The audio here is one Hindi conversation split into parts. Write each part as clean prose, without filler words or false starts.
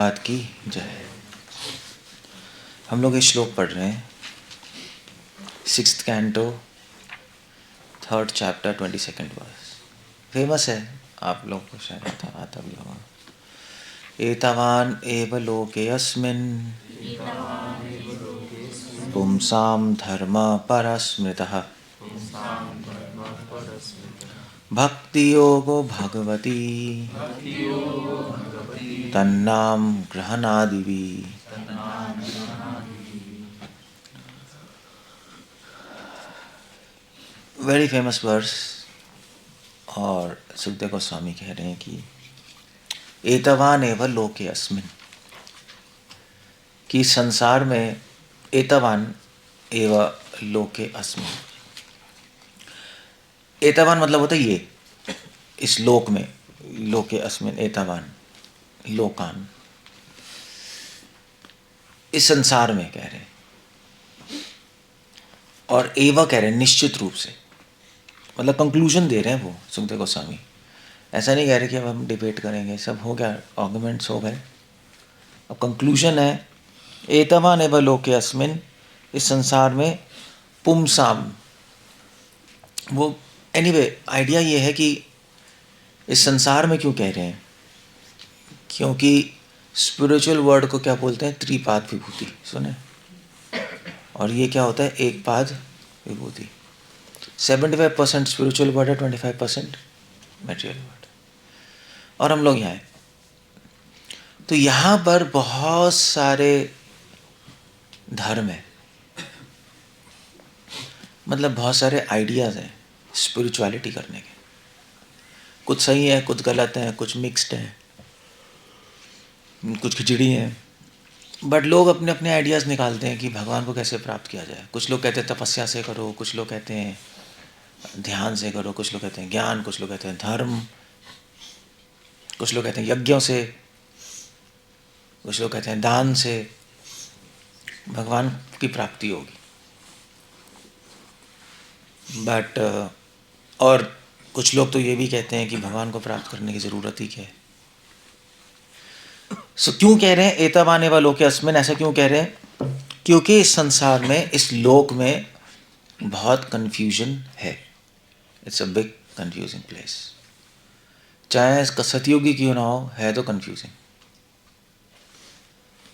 बात की जय। हम लोग ये श्लोक पढ़ रहे हैं 6th canto 3rd chapter 22nd verse. Famous है, आप लोग को शायद आता भी होगा। एतावान एव लोकेऽस्मिन् पुंसां धर्म परस्मृतः भक्ति योगो भगवती तन्नाम ग्रहणादिभिः। Very famous verse. और सुखदेव गोस्वामी कह रहे हैं कि एतवान एव लोके अस्मिन्, कि संसार में एतवान एव लोके अस्मिन्। एतवान मतलब होता है ये, इस लोक में, लोके अस्मिन् एतवान लोकान, इस संसार में कह रहे हैं। और एव कह रहे हैं निश्चित रूप से, मतलब कंक्लूजन दे रहे हैं वो सुखदेव गोस्वामी। ऐसा नहीं कह रहे कि अब हम डिबेट करेंगे, सब हो गया, आर्गुमेंट्स हो गए, अब कंक्लूजन है एतवान एव लोके अस्मिन्, इस संसार में पुंसाम। वो एनीवे आइडिया ये है कि इस संसार में क्यों कह रहे हैं, क्योंकि स्पिरिचुअल वर्ड को क्या बोलते हैं, त्रिपाद विभूति, सुने। और ये क्या होता है, एक पाद विभूति। 75% स्पिरिचुअल वर्ड है, 25% मटेरियल वर्ड। और हम लोग यहाँ हैं, तो यहाँ पर बहुत सारे धर्म है, मतलब बहुत सारे आइडियाज़ हैं स्पिरिचुअलिटी करने के। कुछ सही है, कुछ गलत है, कुछ मिक्स्ड है, कुछ खिचड़ी है। बट लोग अपने अपने आइडियाज़ निकालते हैं कि भगवान को कैसे प्राप्त किया जाए। कुछ लोग कहते हैं तपस्या से करो, कुछ लोग कहते हैं ध्यान से करो, कुछ लोग कहते हैं ज्ञान, कुछ लोग कहते हैं धर्म, कुछ लोग कहते हैं यज्ञों से, कुछ लोग कहते हैं दान से भगवान की प्राप्ति होगी। बट और कुछ लोग तो ये भी कहते हैं कि भगवान को प्राप्त करने की ज़रूरत ही क्या है। सो क्यों कह रहे हैं एतवान एव लोके अस्मिन्, ऐसा क्यों कह रहे हैं, क्योंकि इस संसार में, इस लोक में बहुत कन्फ्यूजन है। It's a big confusing place. चाहे इसका सतयुगी क्यों ना हो, है तो कन्फ्यूजिंग।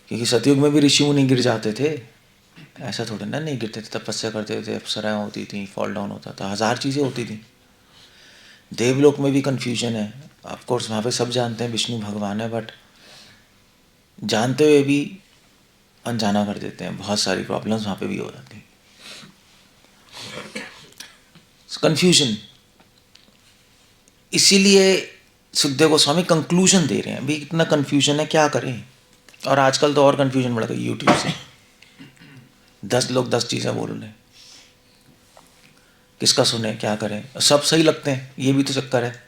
क्योंकि सतयुग में भी ऋषि मुनि गिर जाते थे, ऐसा थोड़ा ना नहीं गिरते थे, तपस्या करते थे, अप्सराएं होती थी, फॉल डाउन होता था, हजार चीज़ें होती थी। देवलोक में भी कन्फ्यूजन है। ऑफकोर्स वहाँ पे सब जानते हैं विष्णु भगवान है, बट जानते हुए भी अनजाना कर देते हैं, बहुत सारी प्रॉब्लम्स वहाँ पे भी हो जाती हैं। कन्फ्यूजन, इसीलिए सुखदेव गोस्वामी कंक्लूजन दे रहे हैं, भाई इतना कन्फ्यूजन है, क्या करें। और आजकल तो और कन्फ्यूजन बढ़ गई यूट्यूब से, 10 लोग 10 चीज़ें बोल रहे हैं, किसका सुने, क्या करें। सब सही लगते हैं, ये भी तो चक्कर है,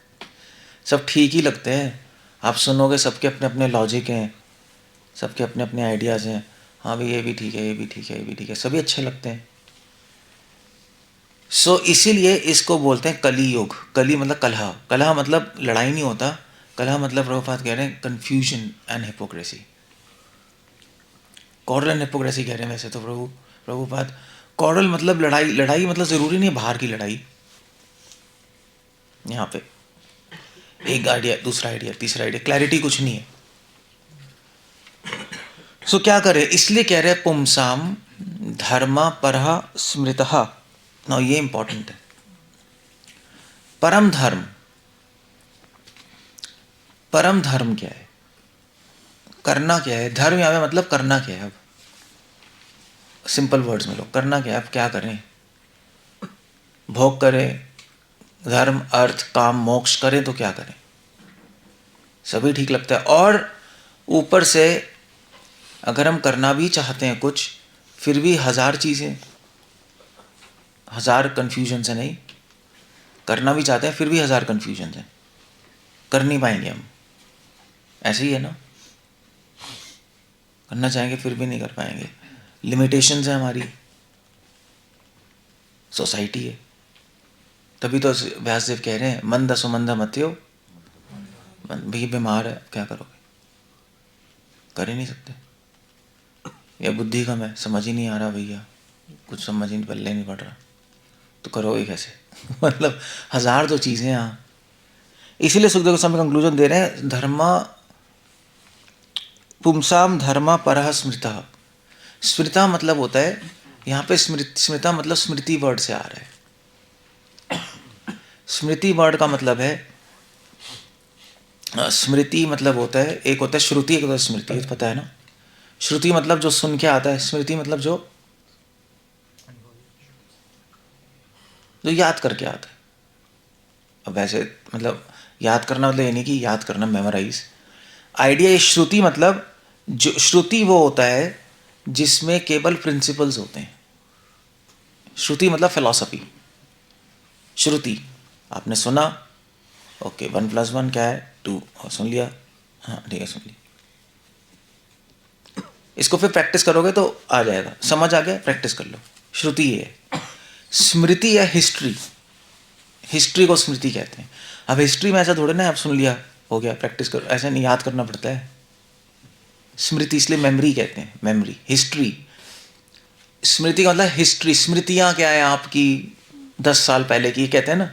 सब ठीक ही लगते हैं। आप सुनोगे, सबके अपने अपने लॉजिक हैं, सबके अपने अपने आइडियाज़ हैं। हाँ भाई ये भी ठीक है, ये भी ठीक है, ये भी ठीक है, सभी अच्छे लगते हैं। सो इसीलिए इसको बोलते हैं कली युग। कली मतलब कलह, कलह मतलब लड़ाई नहीं होता, कलह मतलब प्रभुपाद कह रहे हैं confusion and hypocrisy. Quarrel and hypocrisy कह रहे हैं वैसे तो प्रभुपाद। कॉरल मतलब लड़ाई, लड़ाई मतलब ज़रूरी नहीं बाहर की लड़ाई। यहाँ पे एक आइडिया, दूसरा आइडिया, तीसरा आइडिया, क्लैरिटी कुछ नहीं है। सो क्या करें, इसलिए कह रहे हैं पुंसाम धर्म परः स्मृतः। ना ये इंपॉर्टेंट है, परम धर्म। परम धर्म क्या है, करना क्या है, धर्म यहाँ पे मतलब करना क्या है। अब सिंपल वर्ड्स में लोग करना क्या है, अब क्या करें, भोग करें, धर्म अर्थ काम मोक्ष करें तो क्या करें, सभी ठीक लगता है। और ऊपर से अगर हम करना भी चाहते हैं कुछ, फिर भी हजार चीज़ें, हजार कन्फ्यूजन है। नहीं करना भी चाहते हैं, फिर भी हजार कन्फ्यूजन है, कर नहीं पाएंगे हम। ऐसे ही है ना, करना चाहेंगे फिर भी नहीं कर पाएंगे, लिमिटेशंस है हमारी, सोसाइटी है। तभी तो व्यासदेव कह रहे हैं मंद सुमंद मत्यो, भी बीमार है, क्या करोगे, कर ही नहीं सकते। या बुद्धि कम है, समझ ही नहीं आ रहा भैया, कुछ समझ ही पल्ले नहीं पड़ रहा, तो करोगे कैसे? मतलब 1000 तो चीज़ें यहाँ। इसीलिए सुखदेव गोस्वामी कंक्लूजन दे रहे हैं, धर्मा पुंसाम धर्मा परः स्मृतः। स्मृता मतलब होता है यहाँ पे स्मृता मतलब स्मृति वर्ड से आ रहा है। स्मृति वर्ड का मतलब है, स्मृति मतलब होता है, एक होता है श्रुति, एक होता है स्मृति, ये तो पता है ना। श्रुति मतलब जो सुन के आता है, स्मृति मतलब जो याद करके आता है। अब वैसे मतलब याद करना मतलब ये नहीं कि याद करना मेमोराइज, आइडिया। ये श्रुति मतलब जो श्रुति वो होता है जिसमें केवल प्रिंसिपल्स होते हैं। श्रुति मतलब फिलॉसफी। श्रुति आपने सुना, ओके 1 + 1 क्या है 2, और सुन लिया, हाँ ठीक है सुन लिया। इसको फिर प्रैक्टिस करोगे तो आ जाएगा, समझ आ गया, प्रैक्टिस कर लो। श्रुति ये है। स्मृति है हिस्ट्री, हिस्ट्री को स्मृति कहते हैं। अब हिस्ट्री में ऐसा थोड़े ना आप सुन लिया हो गया, प्रैक्टिस करो, ऐसा नहीं, याद करना पड़ता है। स्मृति इसलिए मेमोरी कहते हैं, मेमोरी। हिस्ट्री, स्मृति का मतलब हिस्ट्री। स्मृतियां क्या है आपकी 10 साल पहले की, कहते हैं ना,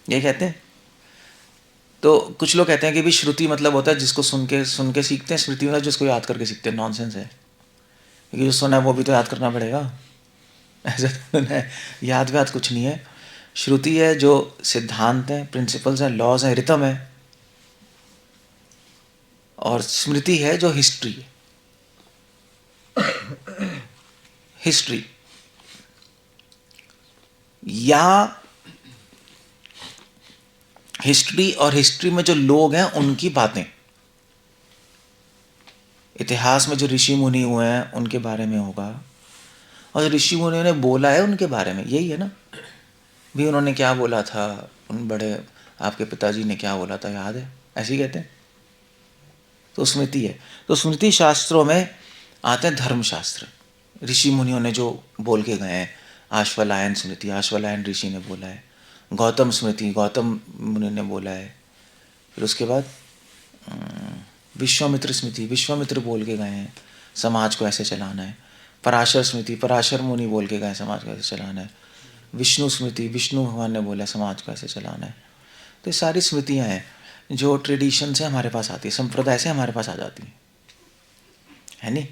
ये कहते हैं। तो कुछ लोग कहते हैं कि भी श्रुति मतलब होता है जिसको सुन के सीखते हैं, स्मृति मतलब जिसको याद करके सीखते हैं। नॉनसेंस है, क्योंकि जो सुना है वो भी तो याद करना पड़ेगा। ऐसा तो है, याद व्याद कुछ नहीं है। श्रुति है जो सिद्धांत है, प्रिंसिपल्स हैं, लॉज हैं, रितम है। और स्मृति है जो हिस्ट्री है। हिस्ट्री या हिस्ट्री, और हिस्ट्री में जो लोग हैं उनकी बातें, इतिहास में जो ऋषि मुनि हुए हैं उनके बारे में होगा, और जो ऋषि मुनियों ने बोला है उनके बारे में, यही है ना भी। उन्होंने क्या बोला था, उन बड़े आपके पिताजी ने क्या बोला था, याद है, ऐसे ही कहते हैं। तो स्मृति है। तो स्मृति शास्त्रों में आते हैं धर्मशास्त्र, ऋषि मुनियों ने जो बोल के गए हैं। आश्वलायन स्मृति, आश्वलायन ऋषि ने बोला है। गौतम स्मृति, गौतम मुनि ने बोला है। फिर उसके बाद विश्वामित्र स्मृति, विश्वामित्र बोल के गए हैं समाज को ऐसे चलाना है। पराशर स्मृति, पराशर मुनि बोल के गए समाज को ऐसे चलाना है। विष्णु स्मृति, विष्णु भगवान ने बोला समाज को ऐसे चलाना है। तो ये सारी स्मृतियाँ हैं जो ट्रेडिशन से हमारे पास आती है, संप्रदाय से हमारे पास आ जाती है नहीं।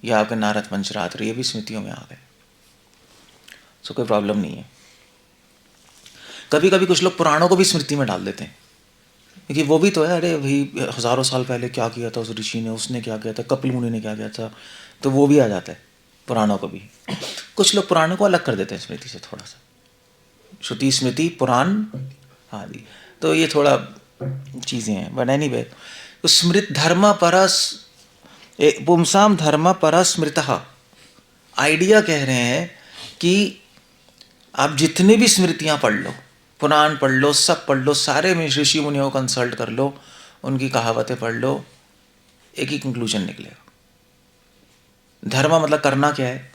या आपके नारद पंचरात्र, ये भी स्मृतियों में आ गए, सो कोई प्रॉब्लम नहीं है। कभी कभी कुछ लोग पुराणों को भी स्मृति में डाल देते हैं, क्योंकि वो भी तो है, अरे भाई हज़ारों साल पहले क्या किया था उस ऋषि ने, उसने क्या किया था, कपिल मुनि ने क्या किया था, तो वो भी आ जाता है पुराणों को भी। कुछ लोग पुराणों को अलग कर देते हैं स्मृति से थोड़ा सा, श्रुति स्मृति पुराण आदि, तो ये थोड़ा चीज़ें हैं। बट एनीवे, तो स्मृत धर्म परस पुंसाम धर्म पर स्मृतः, आइडिया कह रहे हैं कि आप जितनी भी स्मृतियाँ पढ़ लो, पुराण पढ़ लो, सब पढ़ लो, सारे ऋषि मुनियों को कंसल्ट कर लो, उनकी कहावतें पढ़ लो, एक ही कंक्लूजन निकलेगा। धर्म मतलब करना क्या है,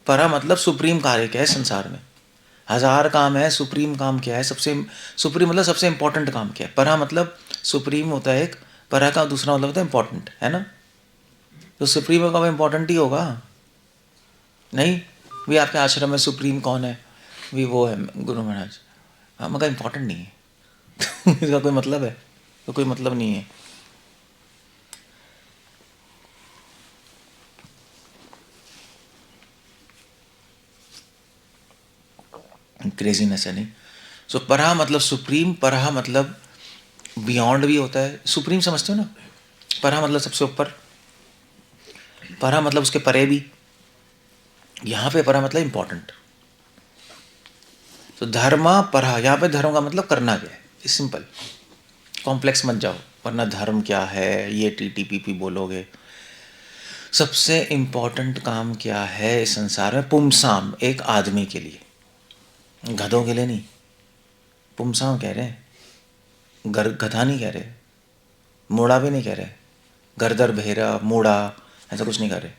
परा मतलब सुप्रीम कार्य क्या है संसार में। 1000 काम है, सुप्रीम काम क्या है, सबसे सुप्रीम मतलब सबसे इंपॉर्टेंट काम क्या है। परा मतलब सुप्रीम होता है एक, परा का दूसरा मतलब होता है इंपॉर्टेंट, है ना। तो सुप्रीम का इंपॉर्टेंट ही होगा नहीं भी। आपके आश्रम में सुप्रीम कौन है, भी वो है गुरु महाराज, हाँ मगर इम्पोर्टेंट नहीं है। इसका कोई मतलब है, तो कोई मतलब नहीं है। क्रेजीनेस है नहीं। सो परा मतलब सुप्रीम, परा मतलब बियॉन्ड भी होता है। सुप्रीम समझते हो ना, परा मतलब सबसे ऊपर, परा मतलब उसके परे भी। यहाँ पे परा मतलब इंपॉर्टेंट। तो धर्मा परा, यहाँ पे धर्म का मतलब करना क्या है, सिंपल, कॉम्प्लेक्स मत जाओ, वरना धर्म क्या है ये TTPP बोलोगे। सबसे इम्पोर्टेंट काम क्या है इस संसार में, पुमसाम, एक आदमी के लिए, गधों के लिए नहीं। पुमसाम कह रहे हैं, गधा नहीं कह रहे, मूढ़ा भी नहीं कह रहे, गर्दर भेरा मूढ़ा ऐसा कुछ नहीं कर रहे।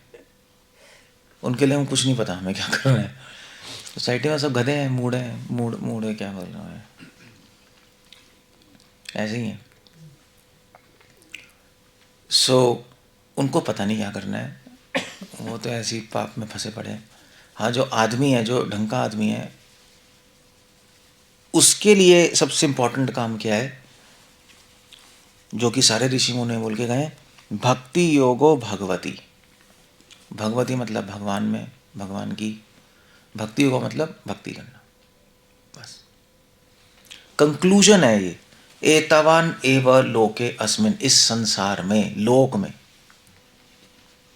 उनके लिए हम कुछ नहीं पता हमें क्या करना है। सोसाइटी में सब गधे हैं, मूढ़े हैं, मूढ़े क्या कर रहा है, ऐसे ही है। सो उनको पता नहीं क्या करना है, वो तो ऐसी पाप में फंसे पड़े हैं। हाँ, जो आदमी है, जो ढंग का आदमी है, उसके लिए सबसे इम्पोर्टेंट काम क्या है, जो कि सारे ऋषि मुनि बोल के गए, भक्ति योगो भगवती। भगवती मतलब भगवान में, भगवान की। भक्ति योगो मतलब भक्ति करना, बस। कंक्लूजन है ये, एतवान एव लोके अस्मिन, इस संसार में, लोक में,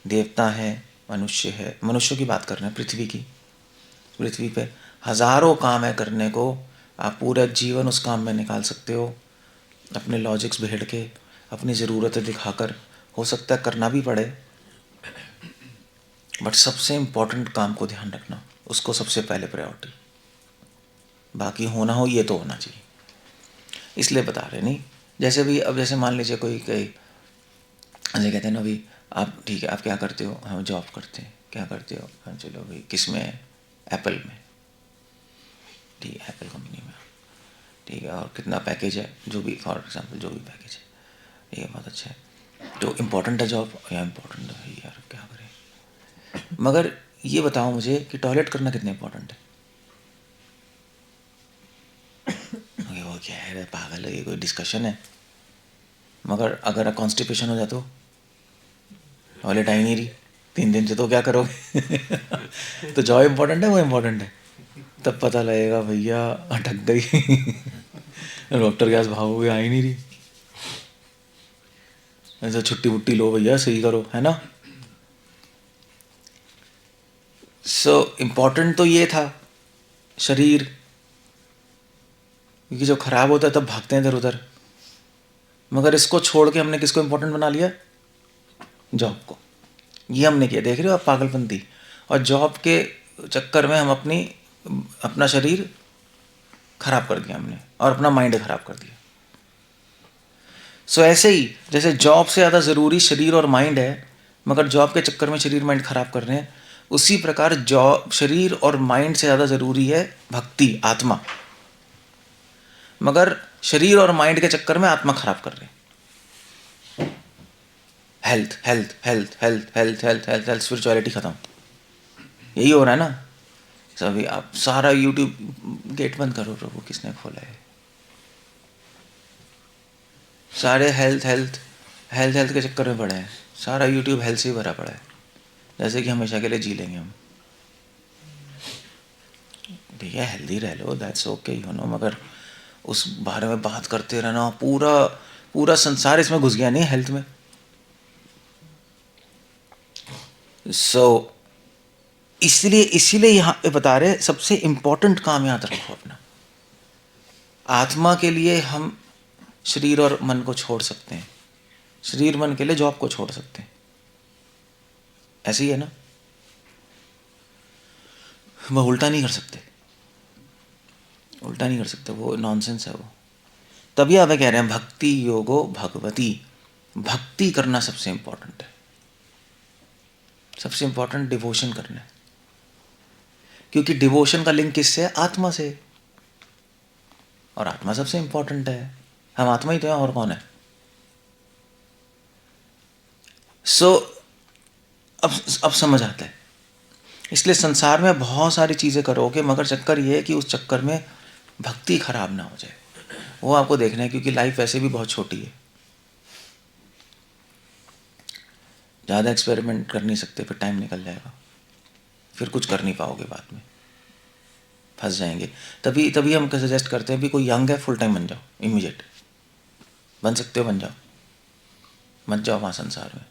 देवता है, मनुष्य है, मनुष्यों की बात कर रहे हैं, पृथ्वी की। पृथ्वी पे हजारों काम है करने को, आप पूरा जीवन उस काम में निकाल सकते हो, अपने लॉजिक्स भेड़ के, अपनी ज़रूरतें दिखाकर। हो सकता है करना भी पड़े, बट सबसे इम्पोर्टेंट काम को ध्यान रखना, उसको सबसे पहले प्रायोरिटी। बाकी होना हो ये तो होना चाहिए, इसलिए बता रहे। नहीं, जैसे भी अब जैसे मान लीजिए कोई कई ऐसे कहते हैं ना, भाई आप ठीक है, आप क्या करते हो, हम जॉब करते हैं। क्या करते हो, हाँ चलो भाई, किस में है, एप्पल में, ठीक है, एप्पल कंपनी में, ठीक है, और कितना पैकेज है, जो भी, फॉर एग्जांपल जो भी पैकेज है, ये बहुत अच्छा है। तो इम्पोर्टेंट है जॉब या इम्पोर्टेंट है भाई, यार क्या करें। मगर ये बताओ मुझे कि टॉयलेट करना कितना इम्पोर्टेंट है। वो क्या है, पागल है, ये कोई डिस्कशन है। मगर अगर कॉन्स्टिपेशन हो जाए तो टॉयलेट आ ही नहीं रही 3 दिन से, तो क्या करोगे। तो जॉब इम्पोर्टेंट है, वो इम्पोर्टेंट है, तब पता लगेगा भैया अटक गई। डॉक्टर के पास भागोगे, आ ही नहीं रही, ऐसा छुट्टी वुट्टी लो भैया, सही करो, है ना। सो इम्पोर्टेंट तो ये था शरीर, क्योंकि जब खराब होता है तब भागते हैं इधर उधर। मगर इसको छोड़ के हमने किसको इम्पोर्टेंट बना लिया, जॉब को। ये हमने किया, देख रहे हो आप, पागलपंती। और जॉब के चक्कर में हम अपना शरीर खराब कर दिया हमने, और अपना माइंड खराब कर दिया। सो ऐसे ही जैसे जॉब से ज़्यादा ज़रूरी शरीर और माइंड है, मगर जॉब के चक्कर में शरीर माइंड खराब कर रहे हैं, उसी प्रकार जॉब, शरीर और माइंड से ज़्यादा ज़रूरी है भक्ति, आत्मा। मगर शरीर और माइंड के चक्कर में आत्मा खराब कर रहे हैं। Health health health health health health health health, spirituality खत्म, यही हो रहा है ना। सभी आप सारा यूट्यूब, गेट बंद करो प्रभु, किसने खोला है। सारे हेल्थ हेल्थ हेल्थ हेल्थ के चक्कर में पड़े हैं, सारा यूट्यूब हेल्थ से ही भरा पड़ा है, जैसे कि हमेशा के लिए जी लेंगे हम। भैया हेल्दी रह लो, दैट्स ओके, यू नो, मगर उस बारे में बात करते रहना, पूरा पूरा संसार इसमें घुस गया नहीं, हेल्थ में। सो इसलिए इसीलिए यहाँ पे बता रहे, सबसे इंपॉर्टेंट काम याद रखो अपना। आत्मा के लिए हम शरीर और मन को छोड़ सकते हैं, शरीर मन के लिए जॉब को छोड़ सकते हैं, ऐसे ही है ना। वह उल्टा नहीं कर सकते, उल्टा नहीं कर सकते, वो नॉनसेंस है वो। तभी आप कह रहे हैं भक्ति योगो भगवती, भक्ति करना सबसे इंपॉर्टेंट है, सबसे इंपॉर्टेंट डिवोशन करना है। क्योंकि डिवोशन का लिंक किससे है, आत्मा से, और आत्मा सबसे इंपॉर्टेंट है, हम आत्मा ही तो हैं, और कौन है। सो अब समझ आता है। इसलिए संसार में बहुत सारी चीज़ें करोगे, मगर चक्कर ये है कि उस चक्कर में भक्ति खराब ना हो जाए, वो आपको देखना है। क्योंकि लाइफ वैसे भी बहुत छोटी है, ज़्यादा एक्सपेरिमेंट कर नहीं सकते, फिर टाइम निकल जाएगा, फिर कुछ कर नहीं पाओगे, बाद में फंस जाएंगे। तभी तभी हम सजेस्ट करते हैं भी, कोई यंग है, फुल टाइम बन जाओ, इमीडिएट बन सकते हो, बन जाओ, मत जाओ वहाँ संसार में।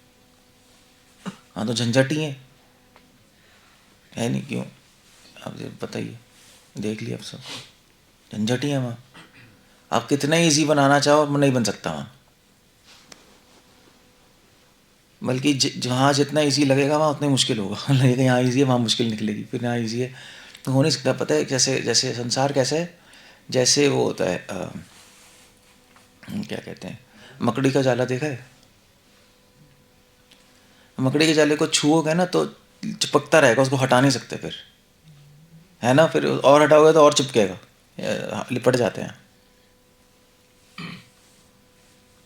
हाँ तो झंझट ही है नहीं, क्यों, आप बताइए, देख लिया आप सब, झंझट ही है वहाँ। आप कितना ईजी बनाना चाहो, नहीं बन सकता वहाँ। बल्कि जहाँ जितना ईजी लगेगा वहाँ उतना ही मुश्किल होगा। लगेगा यहाँ ईजी है, वहाँ मुश्किल निकलेगी, फिर यहाँ ईजी है, तो हो नहीं सकता। पता है जैसे जैसे संसार कैसे है, जैसे वो होता है क्या कहते हैं, मकड़ी का जाला देखा है। मकड़ी के जाले को छुओगे ना तो चिपकता रहेगा, उसको हटा नहीं सकते फिर, है ना। फिर और हटाओगे तो और चिपकेगा, लिपट जाते हैं।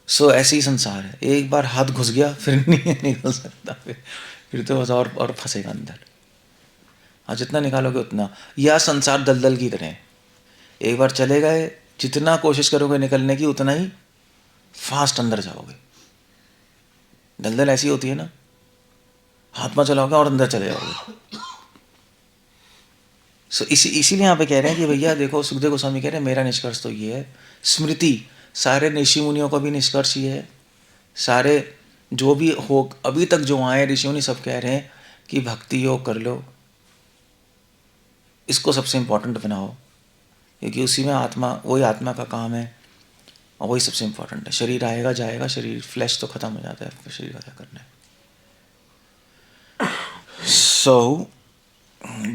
सो ऐसे ही संसार है, एक बार हाथ घुस गया फिर नहीं निकल सकता, फिर तो बस और फंसेगा अंदर। हाँ, जितना निकालोगे उतना। या संसार दलदल की तरह है, एक बार चले गए, जितना कोशिश करोगे निकलने की उतना ही फास्ट अंदर जाओगे। दलदल ऐसी होती है ना, हाथ में चलाओगे और अंदर चले जाओगे। सो इसीलिए यहाँ पे कह रहे हैं कि भैया देखो, सुखदेव गोस्वामी कह रहे हैं मेरा निष्कर्ष तो ये है, स्मृति, सारे ऋषि मुनियों का भी निष्कर्ष ये है, सारे जो भी हो अभी तक जो आए ऋषि मुनि सब कह रहे हैं कि भक्ति योग कर लो, इसको सबसे इम्पोर्टेंट बनाओ, क्योंकि उसी में आत्मा, वही आत्मा का काम है और वही सबसे इम्पोर्टेंट है। शरीर आएगा जाएगा, शरीर फ्लैश तो खत्म हो जाता है, शरीर का क्या करना है। सो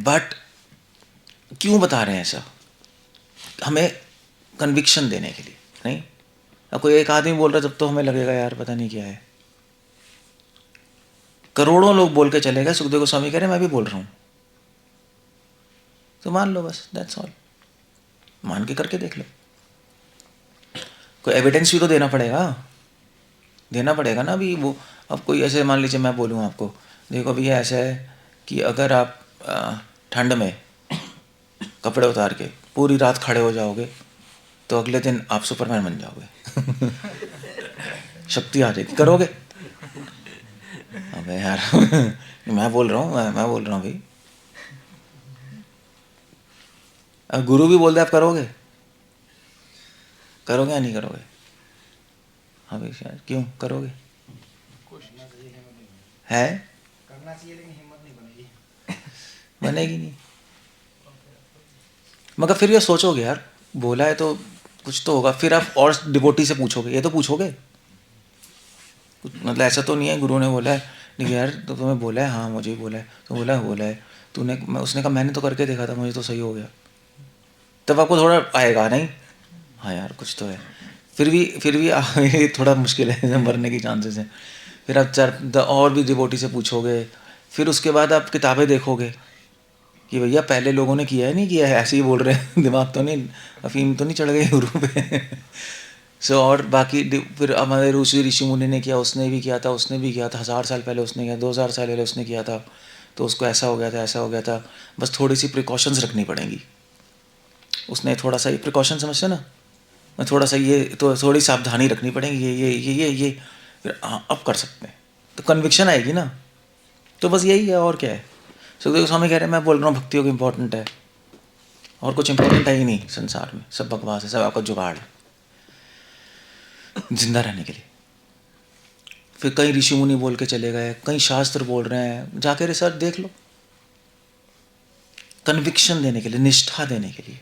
बट क्यों बता रहे हैं ऐसा? हमें कन्विक्शन देने के लिए नहीं। अब कोई एक आदमी बोल रहा है तब तो हमें लगेगा यार पता नहीं क्या है। करोड़ों लोग बोल के चले गए, सुखदेव गोस्वामी कह रहे हैं मैं भी बोल रहा हूं, तो मान लो बस, दैट्स ऑल। मान के करके देख लो। कोई एविडेंस भी तो देना पड़ेगा ना अभी। वो अब कोई ऐसे मान लीजिए मैं बोलूँ आपको, देखो भैया ऐसा है कि अगर आप ठंड में कपड़े उतार के पूरी रात खड़े हो जाओगे तो अगले दिन आप सुपरमैन बन जाओगे। शक्ति आ जाएगी, करोगे? अबे यार मैं बोल रहा हूँ भाई। अब गुरु भी बोल दे आप करोगे या नहीं करोगे? हाँ भाई शायद, क्यों करोगे? है करना चाहिए लेकिन हिम्मत नहीं बनेगी। बनेगी नहीं। मगर फिर ये सोचोगे यार बोला है तो कुछ तो होगा, फिर आप और डिवोटी से पूछोगे, ये तो पूछोगे मतलब ऐसा तो नहीं है गुरु ने बोला है, नहीं यार तो तुम्हें बोला है, हाँ मुझे ही बोला है, तो बोला है तूने, उसने कहा मैंने तो करके देखा था, मुझे तो सही हो गया। तब आपको थोड़ा आएगा नहीं, हाँ यार कुछ तो है। फिर भी ये थोड़ा मुश्किल है, मरने की चांसेस हैं। फिर आप और भी डिवोटी से पूछोगे, फिर उसके बाद आप किताबें देखोगे कि भैया पहले लोगों ने किया है नहीं किया है, ऐसे ही बोल रहे हैं, दिमाग तो नहीं, अफीम तो नहीं चढ़ गई गुरु पे। सो और बाकी फिर हमारे ऋषि मुनि ने किया, उसने भी किया था, 1000 साल पहले उसने किया, 2000 साल पहले उसने किया था, तो उसको ऐसा हो गया था। बस थोड़ी सी प्रिकॉशंस रखनी पड़ेंगी। उसने थोड़ा सा ये प्रिकॉशन समझते ना, थोड़ा सा ये तो थोड़ी सावधानी रखनी पड़ेगी, ये फिर हाँ अब कर सकते हैं, तो कन्विक्शन आएगी ना। तो बस यही है, और क्या है। सुखदेव गोस्वामी कह रहे हैं मैं बोल रहा हूँ भक्ति योग इम्पोर्टेंट है, और कुछ इम्पोर्टेंट है ही नहीं संसार में, सब बकवास है, सब आपका जुगाड़ है जिंदा रहने के लिए। फिर कई ऋषि मुनि बोल के चले गए, कई शास्त्र बोल रहे हैं, जाके रिसर्च देख लो, कन्विक्शन देने के लिए, निष्ठा देने के लिए।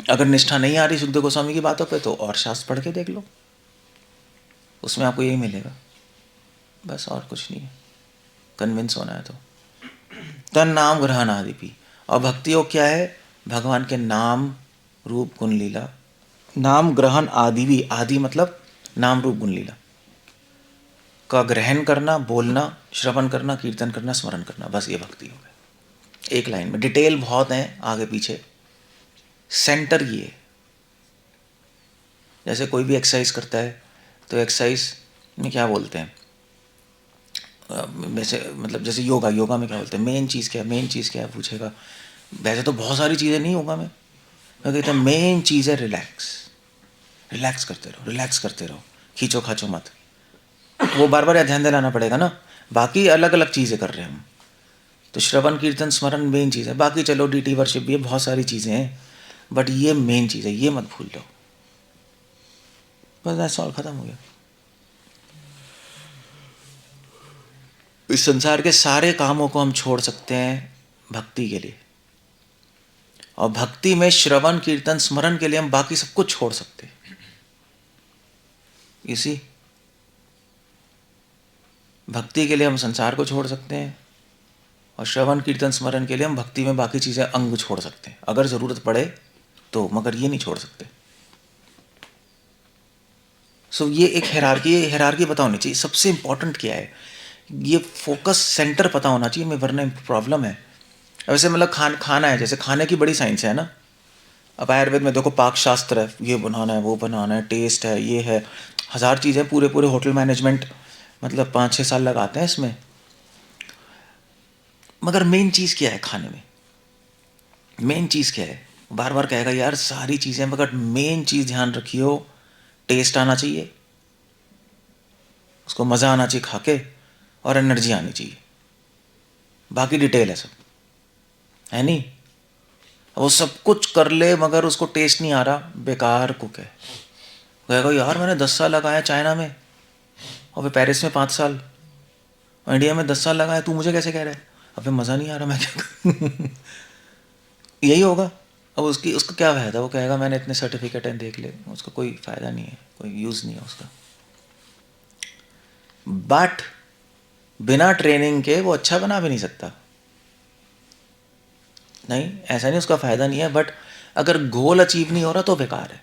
अगर निष्ठा नहीं आ रही सुखदेव गोस्वामी की बातों पे, तो और शास्त्र पढ़ के देख लो, उसमें आपको यही मिलेगा, बस और कुछ नहीं है। कन्विंस होना है तो तन नाम ग्रहण आदि भी। और भक्ति योग क्या है? भगवान के नाम रूप गुण लीला, नाम ग्रहण आदि भी, आदि मतलब नाम रूप गुण लीला का ग्रहण करना, बोलना, श्रवण करना, कीर्तन करना, स्मरण करना, बस ये भक्ति योग है। एक लाइन में, डिटेल बहुत है आगे पीछे, सेंटर ये। जैसे कोई भी एक्सरसाइज करता है तो एक्सरसाइज में क्या बोलते हैं, वैसे मतलब जैसे योगा में क्या बोलते हैं, मेन चीज़ क्या है पूछेगा। वैसे तो बहुत सारी चीज़ें नहीं योगा में, मैं कहता हूँ मेन चीज़ है रिलैक्स करते रहो, खींचो खाचो मत। वो बार बार ध्यान दिलाना पड़ेगा ना, बाकी अलग अलग चीज़ें कर रहे हैं हम, तो श्रवण कीर्तन स्मरण मेन चीज़ है, बाकी चलो डीटी वर्शिप ये बहुत सारी चीज़ें हैं, बट ये मेन चीज़ है, ये मत भूल लो, बस सवाल खत्म हो गया। इस संसार के सारे कामों को हम छोड़ सकते हैं भक्ति के लिए, और भक्ति में श्रवण कीर्तन स्मरण के लिए हम बाकी सब कुछ छोड़ सकते हैं। इसी भक्ति के लिए हम संसार को छोड़ सकते हैं, और श्रवण कीर्तन स्मरण के लिए हम भक्ति में बाकी चीज़ें अंग छोड़ सकते हैं अगर ज़रूरत पड़े तो, मगर ये नहीं छोड़ सकते। सो ये एक हेरारकी पता होनी चाहिए। सबसे इंपॉर्टेंट क्या है, ये फोकस सेंटर पता होना चाहिए, मैं वरना प्रॉब्लम है। वैसे मतलब खाना है, जैसे खाने की बड़ी साइंस है ना, अब आयुर्वेद में देखो पाक शास्त्र है, ये बनाना है, वो बनाना है, टेस्ट है, ये है, 1000 चीज़ें, पूरे पूरे होटल मैनेजमेंट, मतलब 5-6 साल लगाते हैं इसमें। मगर मेन चीज़ क्या है खाने में? मेन चीज़ क्या है? बार बार कहेगा यार सारी चीज़ें, मगर मेन चीज़ ध्यान रखियो, टेस्ट आना चाहिए, उसको मज़ा आना चाहिए खा के, और एनर्जी आनी चाहिए। बाकी डिटेल है सब, है नहीं? वो सब कुछ कर ले मगर उसको टेस्ट नहीं आ रहा, बेकार कुक है। कहेगा यार मैंने 10 साल लगाया चाइना में, और फिर पेरिस में 5 साल, और इंडिया में 10 साल लगाया, तू मुझे कैसे कह रहा है? अब मज़ा नहीं आ रहा, मैं क्या करूं? यही होगा। अब उसका क्या फ़ायदा? वो कहेगा मैंने इतने सर्टिफिकेट हैं, देख ले, उसका कोई फ़ायदा नहीं है, कोई यूज़ नहीं है उसका। बट बिना ट्रेनिंग के वो अच्छा बना भी नहीं सकता। नहीं, ऐसा नहीं उसका फ़ायदा नहीं है, बट अगर गोल अचीव नहीं हो रहा तो बेकार है।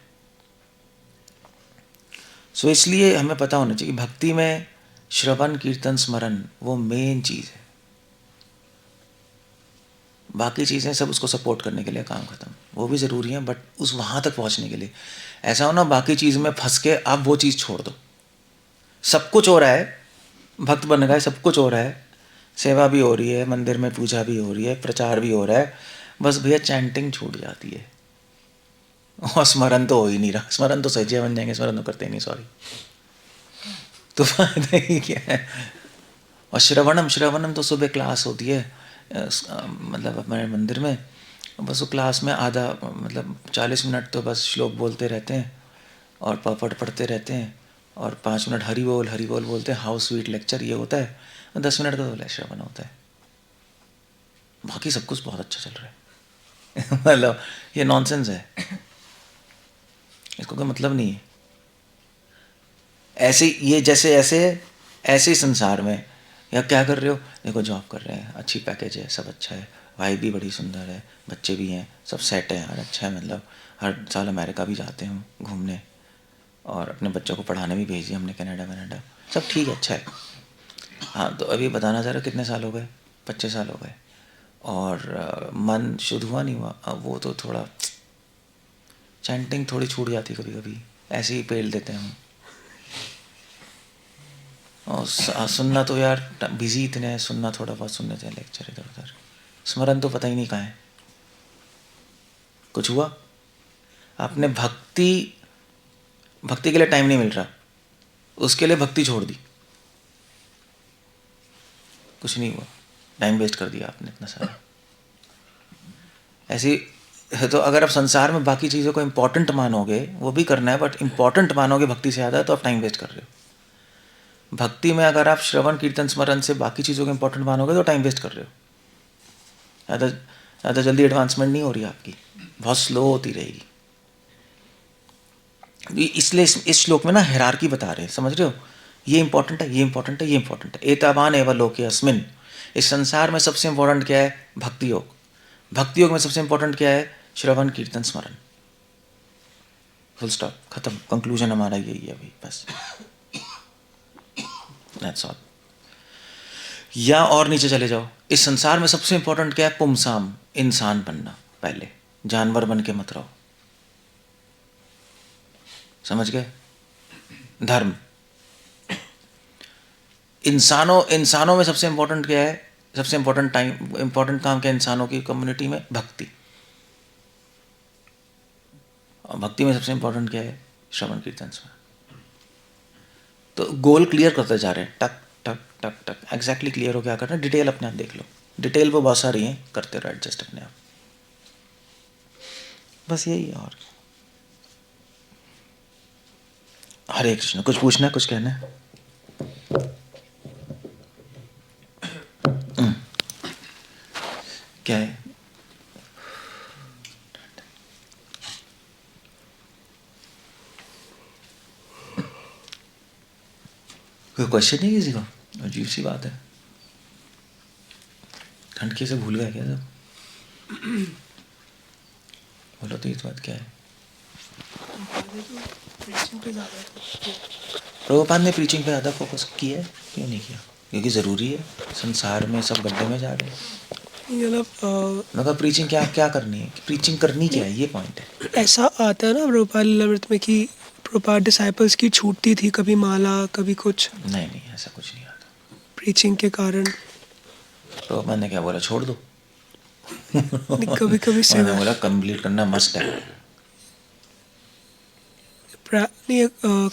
सो इसलिए हमें पता होना चाहिए कि भक्ति में श्रवण कीर्तन स्मरण वो मेन चीज़ है। बाकी चीज़ें सब उसको सपोर्ट करने के लिए, काम ख़त्म, वो भी ज़रूरी है, बट उस वहाँ तक पहुँचने के लिए। ऐसा हो ना बाकी चीज़ में फंस के आप वो चीज़ छोड़ दो। सब कुछ हो रहा है, भक्त बन गए, सब कुछ हो रहा है, सेवा भी हो रही है, मंदिर में पूजा भी हो रही है, प्रचार भी हो रहा है, बस भैया चैंटिंग छूट जाती है, और स्मरण तो हो ही नहीं रहा। स्मरण तो सज्जे बन जाएंगे, स्मरण तो करते ही नहीं, सॉरी, तो फायदा ही क्या है? और श्रवणम तो सुबह क्लास होती है, मतलब हमारे मंदिर में, बस वो क्लास में आधा, मतलब 40 मिनट तो बस श्लोक बोलते रहते हैं और पढ़ पढ़ते रहते हैं, और 5 मिनट हरि बोल बोलते हैं, हाउ स्वीट लेक्चर ये होता है, और 10 मिनट का तो श्रवण होता है। बाकी सब कुछ बहुत अच्छा चल रहा है। मतलब ये नॉनसेंस है, इसको कोई मतलब नहीं है। ऐसे ये जैसे ऐसे ही संसार में, या क्या कर रहे हो? देखो जॉब कर रहे हैं, अच्छी पैकेज है, सब अच्छा है, वाइफ भी बड़ी सुंदर है, बच्चे भी हैं, सब सेट है यार, अच्छा है, मतलब हर साल अमेरिका भी जाते हैं घूमने, और अपने बच्चों को पढ़ाने भी भेज दिया हमने, कनाडा, सब ठीक है, अच्छा है। हाँ, तो अभी बताना ज़रा कितने साल हो गए? 25 साल हो गए, और मन शुद्ध हुआ नहीं हुआ? अब वो तो थोड़ा चैंटिंग थोड़ी छूट जाती कभी कभी, ऐसे ही पेल देते हैं हम। और सुनना तो यार बिजी इतने हैं, सुनना थोड़ा बहुत सुन लेते हैं लेक्चर इधर उधर, स्मरण तो पता ही नहीं कहाँ है। कुछ हुआ? आपने भक्ति के लिए टाइम नहीं मिल रहा, उसके लिए भक्ति छोड़ दी, कुछ नहीं हुआ, टाइम वेस्ट कर दिया आपने इतना सारा। ऐसी है तो अगर आप संसार में बाकी चीज़ों को इम्पोर्टेंट मानोगे, वो भी करना है, बट इम्पोर्टेंट मानोगे भक्ति से ज़्यादा, तो आप टाइम वेस्ट कर रहे हो। भक्ति में अगर आप श्रवण कीर्तन स्मरण से बाकी चीज़ों को इम्पोर्टेंट मानोगे तो टाइम वेस्ट कर रहे हो। ज़्यादा जल्दी एडवांसमेंट नहीं हो रही आपकी, बहुत स्लो होती रहेगी। इसलिए इस श्लोक में ना हिरार्की बता रहे हैं, समझ रहे हो? ये इंपॉर्टेंट है, ये इंपॉर्टेंट है, ये इंपॉर्टेंट है। एतावान एवं लोके अस्मिन, इस संसार में सबसे इंपॉर्टेंट क्या है? भक्ति योग। भक्ति योग में सबसे इंपॉर्टेंट क्या है? श्रवण कीर्तन स्मरण। फुल स्टॉप, खत्म, कंक्लूजन हमारा यही है भाई, बस, दैट्स ऑल। या और नीचे चले जाओ, इस संसार में सबसे इंपॉर्टेंट क्या है? पुमसाम, इंसान बनना, पहले जानवर बन के मत रहो, समझ गए? धर्म, इंसानों में सबसे इंपॉर्टेंट क्या है? सबसे इंपॉर्टेंट काम क्या है इंसानों की कम्युनिटी में? भक्ति। और भक्ति में सबसे इंपॉर्टेंट क्या है? श्रवण कीर्तन स्मरण। तो गोल क्लियर करते जा रहे हैं, टक टक टक टक, एग्जैक्टली क्लियर हो क्या करना है। डिटेल अपने आप देख लो, डिटेल वो बहुत सारी हैं, करते रहो एडजस्ट अपने आप, बस यही है। और हरे कृष्ण, कुछ पूछना है, कुछ कहना है? क्या है? कोई क्वेश्चन नहीं किसी को? अजीब सी बात है, ठंड कैसे भूल गए क्या सब? बोलो तो, इस बात क्या है? प्रभुपाद ने प्रीचिंग पे ज़्यादा फोकस किया है, क्यों नहीं किया? क्योंकि ज़रूरी है, संसार में सब गड्ढे में जा रहे हैं। ये मगर प्रीचिंग क्या क्या करनी है, प्रीचिंग करनी क्या है, ये पॉइंट है। ऐसा आता है ना प्रभुपाद लीलामृत में कि प्रभुपाद डिसाइपल्स की छूटती थी, कभी माला कभी कुछ, नहीं नहीं, ऐसा कुछ नहीं आता। प्रीचिंग के कारण। तो मैंने क्या बोला, छोड़ दो। कभी कभी मैंने सेवा बोला कंप्लीट करना मस्ट है। नहीं,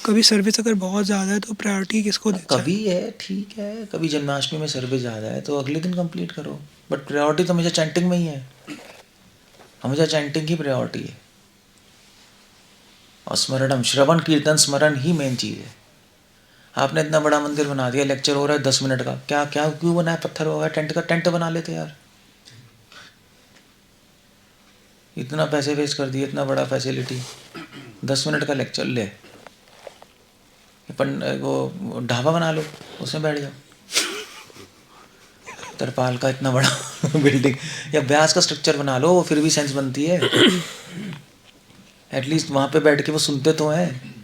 कभी सर्विस अगर बहुत ज़्यादा है तो प्रायोरिटी किसको देना चाहिए? कभी है ठीक है, कभी जन्माष्टमी में सर्विस ज़्यादा है तो अगले दिन कंप्लीट करो, बट प्रायोरिटी तो हमेशा चैंटिंग में ही है, हमेशा चैंटिंग की प्रायोरिटी है। और स्मरणम, श्रवण कीर्तन स्मरण ही मेन चीज़ है। आपने इतना बड़ा मंदिर बना दिया, लेक्चर हो रहा है 10 मिनट का, क्या क्या क्यों बनाया, पत्थर हो गया, टेंट का टेंट बना लेते यार। इतना पैसे वेस्ट कर दिए, इतना बड़ा फैसिलिटी, 10 मिनट का लेक्चर ले, वो ढाबा बना लो, उसमें बैठ जाओ। तरपाल का इतना बड़ा बिल्डिंग या ब्यास का स्ट्रक्चर बना लो, वो फिर भी सेंस बनती है। एटलीस्ट वहाँ पे बैठ के वो सुनते तो हैं।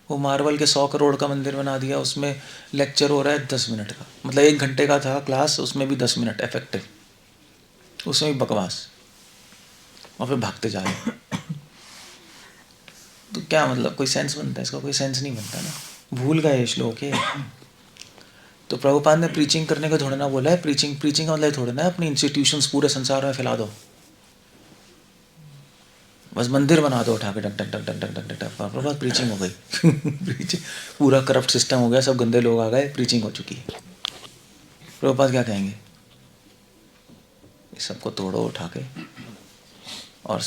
वो मार्बल के 100 करोड़ का मंदिर बना दिया, उसमें लेक्चर हो रहा है 10 मिनट का, मतलब 1 घंटे का था क्लास, उसमें भी 10 मिनट इफेक्टिव, उसमें भी बकवास, और फिर भागते जा रहे। तो क्या मतलब, कोई सेंस बनता है इसका? कोई सेंस नहीं बनता ना, भूल गए श्लोक है। तो प्रभुपाद ने प्रीचिंग करने को थोड़ा ना बोला है, प्रीचिंग का मतलब थोड़ा ना अपनी इंस्टीट्यूशंस पूरे संसार में फैला दो, बस मंदिर बना दो उठा के, टक टक टक टक टक टक टक, प्रभुपाद प्रीचिंग हो गई। प्रीचिंग, पूरा करप्ट सिस्टम हो गया, सब गंदे लोग आ गए, प्रीचिंग हो चुकी है। प्रभुपाद क्या कहेंगे, इस सबको तोड़ो उठा के और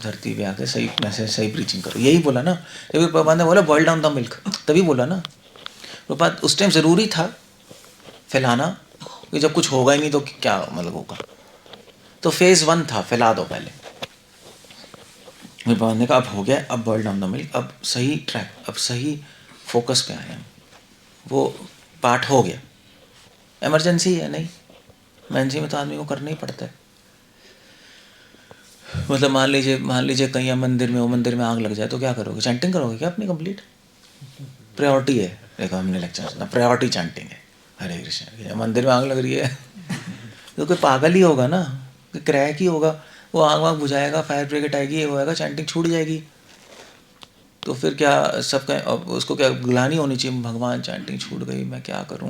धरती पे आके सही मैसेज, सही प्रीचिंग करो, यही बोला ना। जब प्रभुपाद ने बोला बॉयल डाउन द मिल्क, तभी बोला ना। प्रभुपाद उस टाइम ज़रूरी था फैलाना, कि जब कुछ होगा ही नहीं तो क्या मतलब होगा। तो फेज़ 1 था, फैला दो पहले। मेरे प्रबंधक ने कहा अब हो गया, अब बॉयल डाउन द मिल्क, अब सही ट्रैक, अब सही फोकस पे आए हम, वो पार्ट हो गया। इमरजेंसी है नहीं, इमरजेंसी में तो आदमी को करना ही पड़ता है। मतलब मान लीजिए कहीं आप मंदिर में हो, मंदिर में आग लग जाए तो क्या करोगे, चैंटिंग करोगे क्या अपनी कंप्लीट? प्रायोरिटी है, देखो हमने लेक्चर सुना, प्रायोरिटी चैंटिंग है, हरे कृष्ण। मंदिर में आग लग रही है तो कोई पागल ही होगा ना, कोई क्रैक ही होगा, वो आग वाग बुझाएगा, फायर ब्रिगेड आएगी, ये होएगा, चैंटिंग छूट जाएगी। तो फिर क्या सबका, उसको क्या ग्लानि होनी चाहिए, भगवान चैंटिंग छूट गई, मैं क्या करूं?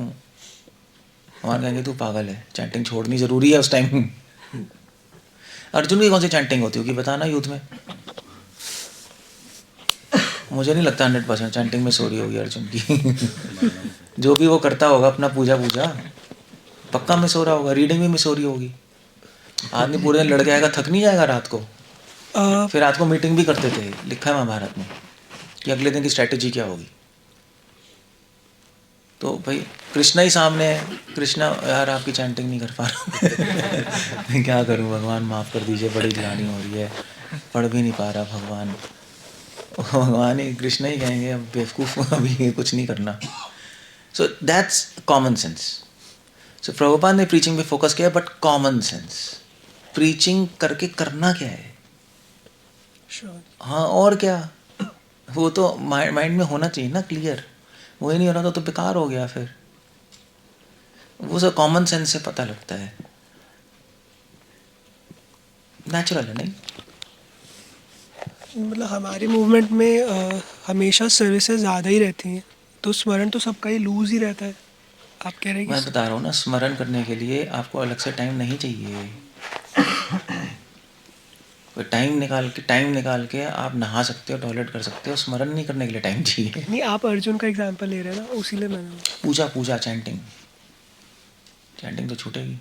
भगवान कहेंगे तू पागल है, चैंटिंग छोड़नी ज़रूरी है उस टाइम। अर्जुन की कौन सी चैंटिंग होती होगी बताना युद्ध में? मुझे नहीं लगता 100% चैंटिंग में सो रही होगी अर्जुन की। जो भी वो करता होगा अपना पूजा पक्का में सो रहा होगा, रीडिंग में सो रही होगी। आदमी पूरे दिन लड़ के आएगा, थक नहीं जाएगा रात को? फिर रात को मीटिंग भी करते थे, लिखा है महाभारत में कि अगले दिन की स्ट्रैटेजी क्या होगी। तो भाई कृष्णा ही सामने है, कृष्णा यार आपकी चैंटिंग नहीं कर पा रहा। क्या करूं भगवान, माफ़ कर दीजिए, बड़ी ग्लानि हो रही है, पढ़ भी नहीं पा रहा भगवान। भगवान ही, कृष्णा ही कहेंगे अब बेवकूफ़, अभी कुछ नहीं करना। So that's common sense. So Prabhupada ने प्रीचिंग पे फोकस किया, बट कॉमन सेंस, प्रीचिंग करके करना क्या है? हाँ और क्या, वो तो माइंड में होना चाहिए ना क्लियर, वो ही नहीं हो रहा तो बेकार हो गया। फिर वो सब कॉमन सेंस से पता लगता है, नेचुरल है नहीं? मतलब हमारे मूवमेंट में हमेशा सर्विसेज ज़्यादा ही रहती हैं, तो स्मरण तो सबका ही लूज ही रहता है। आप कह रहे हैं मैं कि बता रहा हूँ ना, स्मरण करने के लिए आपको अलग से टाइम नहीं चाहिए। कोई टाइम निकाल के आप नहा सकते हो, टॉयलेट कर सकते हो, स्मरण नहीं करने के लिए टाइम चाहिए। नहीं, आप अर्जुन का एग्जांपल ले रहे हैं ना, उसीलिए मैंने पूजा चैंटिंग तो छूटेगी।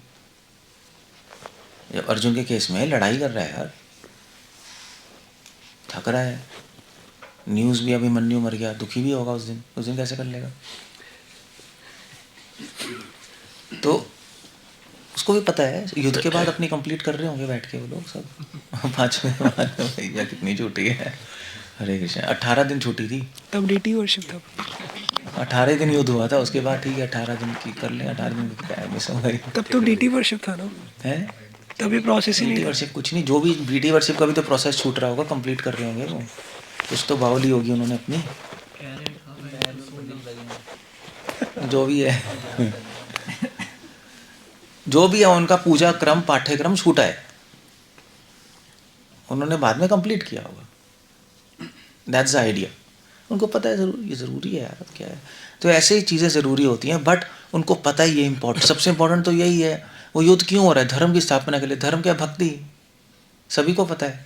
जब अर्जुन के केस में लड़ाई कर रहा है यार, थक रहा है, न्यूज़ भी अभिमन्यु मर गया, दुखी भी होगा उस दिन कैसे कर लेगा? तो उसको भी पता है युद्ध के बाद अपनी कंप्लीट कर रहे होंगे बैठ के वो लोग सब। 5 भैया कितनी छूटी है, हरे कृष्ण। 18 दिन छूटी थी, तब डीटी वर्शिप था। 18 दिन युद्ध हुआ था, उसके बाद ठीक है 18 दिन की कर लें, 18 दिन की क्या मिस हो गई। तब तो डीटी वर्शिप था ना, है तभी प्रोसेस ही नहीं बीटी था। वर्शिप कुछ नहीं, जो भी बीटी वर्शिप का भी तो प्रोसेस छूट रहा होगा, कंप्लीट कर रहे होंगे वो, कुछ तो बावली होगी उन्होंने अपनी, जो भी है। जो भी है उनका पूजा क्रम पाठ्यक्रम छूटा है, उन्होंने बाद में कंप्लीट किया होगा। That's the idea. उनको पता है ये ज़रूरी है यार, क्या है। तो ऐसे ही चीज़ें ज़रूरी होती हैं, बट उनको पता ही ये इम्पोर्टेंट, सबसे इम्पोर्टेंट तो यही है। वो युद्ध क्यों हो रहा है? धर्म की स्थापना के लिए। धर्म क्या? भक्ति, सभी को पता है।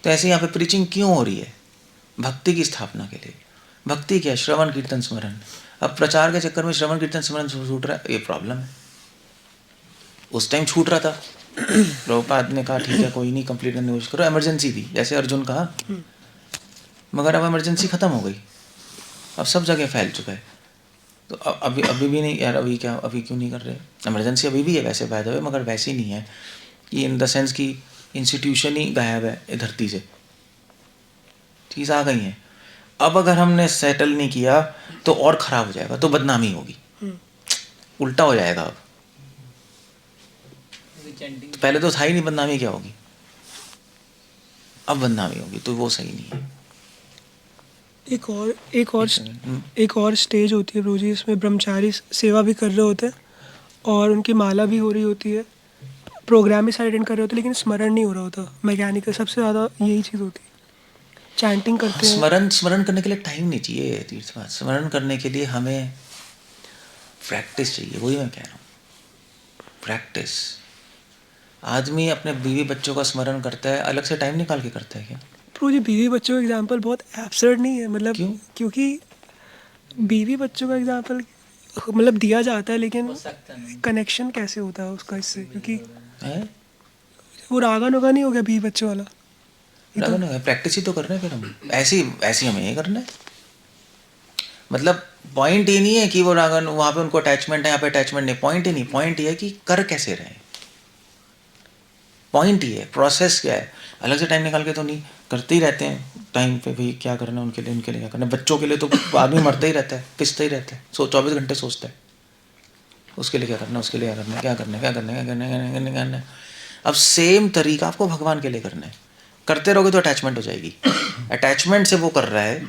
तो ऐसे यहाँ पे प्रीचिंग क्यों हो रही है? भक्ति की स्थापना के लिए। भक्ति क्या? श्रवण कीर्तन स्मरण। अब प्रचार के चक्कर में श्रवण कीर्तन स्मरण छूट रहा है, ये प्रॉब्लम है। उस टाइम छूट रहा था, प्रभुपाद ने कहा ठीक है कोई नहीं, कंप्लीट करने की कोशिश करो, इमरजेंसी थी, जैसे अर्जुन कहा। मगर अब इमरजेंसी ख़त्म हो गई, अब सब जगह फैल चुका है। तो अभी भी नहीं यार, अभी क्या, अभी क्यों नहीं कर रहे? इमरजेंसी अभी भी है वैसे बाय द वे, मगर वैसी नहीं है कि इन द सेंस कि इंस्टीट्यूशन ही गायब है धरती से, चीज़ आ गई है। अब अगर हमने सेटल नहीं किया तो और ख़राब हो जाएगा, तो बदनामी होगी, उल्टा हो जाएगा। अब तो पहले तो था ही नहीं, बदनामी क्या होगी? अब बदनामी होगी, तो वो सही नहीं है। एक और स्टेज होती है प्रभु जी, इसमें ब्रह्मचारी सेवा भी कर रहे होते हैं और उनकी माला भी हो रही होती है, प्रोग्राम भी सारे अटेंड कर रहे होते हैं, लेकिन स्मरण नहीं हो रहा होता। मैकेनिकल सबसे ज़्यादा यही चीज़ होती है, चैंटिंग करते हैं। स्मरण करने के लिए टाइम नहीं चाहिए तीर्थवाद। स्मरण करने के लिए हमें प्रैक्टिस चाहिए, वही मैं कह रहा हूँ, प्रैक्टिस। आदमी अपने बीवी बच्चों का स्मरण करता है, अलग से टाइम निकाल के करता है क्या? प्रभु जी बीवी बच्चों का एग्जाम्पल बहुत एब्सर्ड नहीं है? मतलब क्यों? क्योंकि बीवी बच्चों का एग्जाम्पल मतलब दिया जाता है, लेकिन कनेक्शन कैसे होता है उसका इससे? क्योंकि है वो रागा नुगा नहीं हो गया बीवी बच्चों वाला? ये तो प्रैक्टिस ही तो करना है फिर हम, ऐसी हमें ये करना है। मतलब पॉइंट ये नहीं है कि वो रागन वहाँ पे उनको अटैचमेंट है, यहाँ पे अटैचमेंट नहीं, पॉइंट ही नहीं। पॉइंट ये है कि कर कैसे रहे, पॉइंट ये है। प्रोसेस क्या है? अलग से टाइम निकाल के तो नहीं, करते ही रहते हैं टाइम पे भाई, क्या करना है उनके लिए क्या करना है। बच्चों के लिए तो आदमी मरता ही रहता है, पिसता ही रहता है, 24 घंटे सोचता है उसके लिए क्या करना है, उसके लिए क्या करना है, क्या करना है, क्या करना है, क्या करना है, क्या करना है। अब सेम तरीका आपको भगवान के लिए करना है। करते रहोगे तो अटैचमेंट हो जाएगी, अटैचमेंट से वो कर रहा है,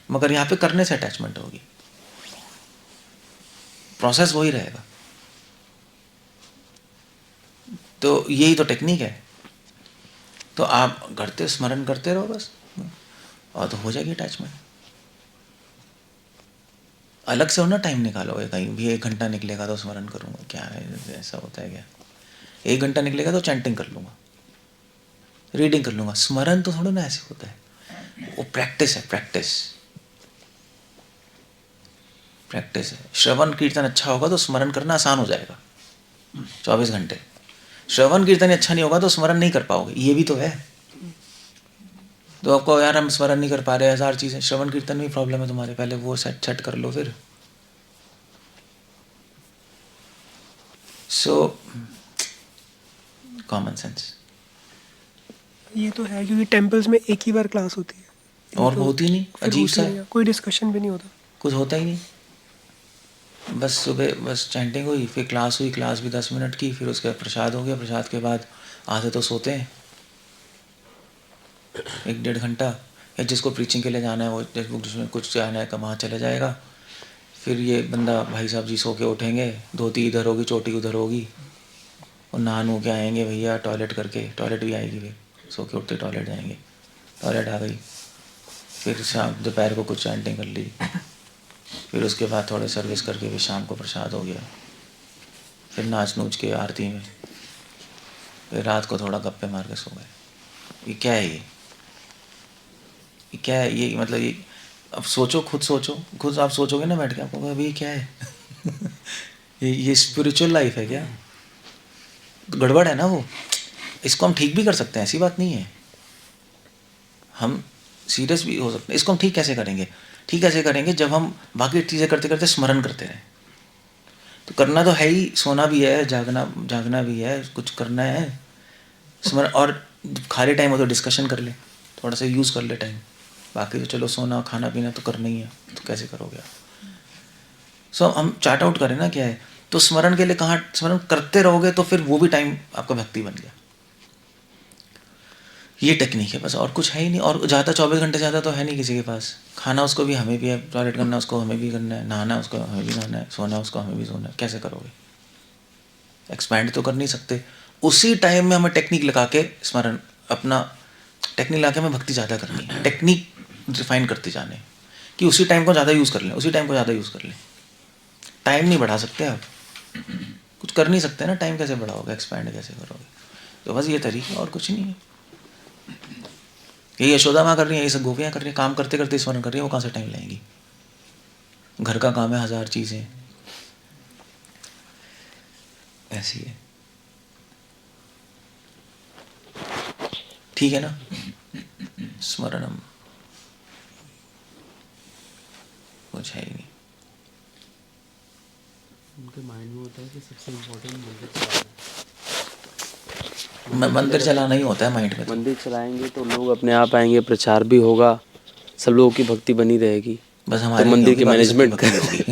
मगर यहाँ पे करने से अटैचमेंट होगी। प्रोसेस वही रहेगा। तो यही तो टेक्निक है। तो आप करते स्मरण करते रहो बस, और तो हो जाएगी अटैचमेंट। अलग से होना टाइम निकालोगे, कहीं भी 1 घंटा निकलेगा तो स्मरण करूँगा, क्या है ऐसा होता है क्या? 1 घंटा निकलेगा तो चैंटिंग कर लूँगा, रीडिंग कर लूँगा। स्मरण तो थोड़ा ना ऐसे होता है, वो प्रैक्टिस है, प्रैक्टिस है। श्रवण कीर्तन अच्छा होगा तो स्मरण करना आसान हो जाएगा 24 घंटे। श्रवण कीर्तन अच्छा नहीं होगा तो स्मरण नहीं कर पाओगे, ये भी तो है। तो आपको यार हम स्मरण नहीं कर पा रहे, 1000 चीज़ें, श्रवण कीर्तन में प्रॉब्लम है तुम्हारे, पहले वो सेट कर लो फिर। So common sense. ये तो है, क्योंकि टेम्पल्स में एक ही बार क्लास होती है और तो होती नहीं, फिर अजीब सा होती नहीं है, कोई डिस्कशन भी नहीं होता, कुछ होता ही नहीं। बस सुबह बस चैंटिंग हुई, फिर क्लास हुई, क्लास भी 10 मिनट की, फिर उसके बाद प्रसाद हो गया, प्रसाद के बाद आधे तो सोते हैं 1-1.5 घंटा, या जिसको प्रीचिंग के लिए जाना है वो जिसमें कुछ जाना है वहाँ चले जाएगा। फिर ये बंदा भाई साहब जी सो के उठेंगे, धोती इधर होगी चोटी उधर होगी, और नहा नू के आएंगे भैया टॉयलेट करके, टॉयलेट भी आएगी, फिर सो के उठते टॉयलेट जाएंगे, टॉयलेट आ गई, फिर शाम दोपहर को कुछ चैंटिंग कर ली, फिर उसके बाद थोड़े सर्विस करके फिर शाम को प्रसाद हो गया, फिर नाच नूच के आरती में, फिर रात को थोड़ा गप्पे मार के सो गए। ये क्या है? ये क्या है? ये मतलब ये अब सोचो, खुद आप सोचोगे ना बैठ के, आपको अभी क्या है? ये स्पिरिचुअल लाइफ है क्या? तो गड़बड़ है ना वो। इसको हम ठीक भी कर सकते हैं, ऐसी बात नहीं है, हम सीरियस भी हो सकते हैं। इसको हम ठीक कैसे करेंगे? ठीक कैसे करेंगे जब हम बाकी चीज़ें करते करते स्मरण करते रहें। तो करना तो है ही, सोना भी है, जागना भी है, कुछ करना है स्मरण। और खाली टाइम हो तो डिस्कशन कर ले, थोड़ा सा यूज़ कर ले टाइम। बाकी तो चलो सोना खाना पीना तो करना ही है, तो कैसे करोगे आप? सो हम चार्ट आउट करें ना क्या है। तो स्मरण के लिए कहाँ, स्मरण करते रहोगे तो फिर वो भी टाइम आपका भक्ति बन गया। ये टेक्निक है बस, और कुछ है ही नहीं। और ज़्यादा 24 घंटे ज़्यादा तो है नहीं किसी के पास। खाना उसको भी हमें भी है, टॉयलेट करना उसको हमें भी करना है, नहाना उसको हमें भी नहाना है, सोना उसको हमें भी सोना है, कैसे करोगे? एक्सपैंड तो कर नहीं सकते। उसी टाइम में हमें टेक्निक लगा के स्मरण अपना टेक्निक लगा के हमें भक्ति ज़्यादा करनी है, टेक्निक रिफाइन करते जाने हैं कि उसी टाइम को ज़्यादा यूज़ कर लें, उसी टाइम को ज़्यादा यूज़ कर लें। टाइम नहीं बढ़ा सकते आप, कुछ कर नहीं सकते ना, टाइम कैसे बढ़ाओगे, एक्सपैंड कैसे करोगे? तो बस ये तरीका और कुछ नहीं है। ये यशोदा माँ कर रही है, ये सब गोपियाँ कर रही हैं, काम करते करते स्मरण कर रही है, वो कहाँ से टाइम लाएंगी? घर का काम है, 1000 चीज़ें ऐसी है। ठीक है ना? स्मरणम कुछ है ही नहीं। उनके माइंड में होता है कि सबसे इम्पोर्टेंट मंदिर चलाना है। मंदिर चलाना ही होता है माइंड में। मंदिर चलाएंगे तो लोग अपने आप आएंगे, प्रचार भी होगा, सब लोगों की भक्ति बनी रहेगी। बस तो हमारी मंदिर की बाकी सबकी मैनेजमेंट भक्ति होगी।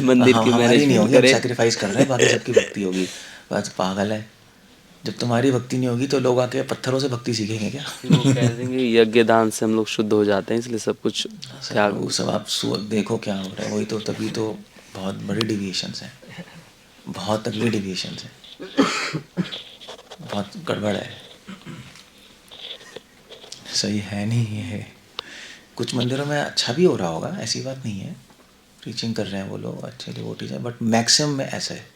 मंदिर की हमारी नहीं मैनेजमेंट होगी, हम करे। सैक्रिफाइस कर रहे हैं, बाकी सबकी भक्ति होगी। बस पागल है, जब तुम्हारी भक्ति नहीं होगी तो लोग आके पत्थरों से भक्ति सीखेंगे क्या? वो कह देंगे यज्ञ दान से हम लोग शुद्ध हो जाते हैं, इसलिए सब कुछ त्याग। वो सब आप देखो क्या हो रहा है, वही तो, तभी तो बहुत बड़ी डिविएशंस हैं, बहुत अगली डिविएशंस हैं, बहुत गड़बड़ है, सही है नहीं है। कुछ मंदिरों में अच्छा भी हो रहा होगा, ऐसी बात नहीं है, प्रीचिंग कर रहे हैं वो लोग, अच्छे डिवोटीज हैं, बट मैक्सिमम में ऐसा है।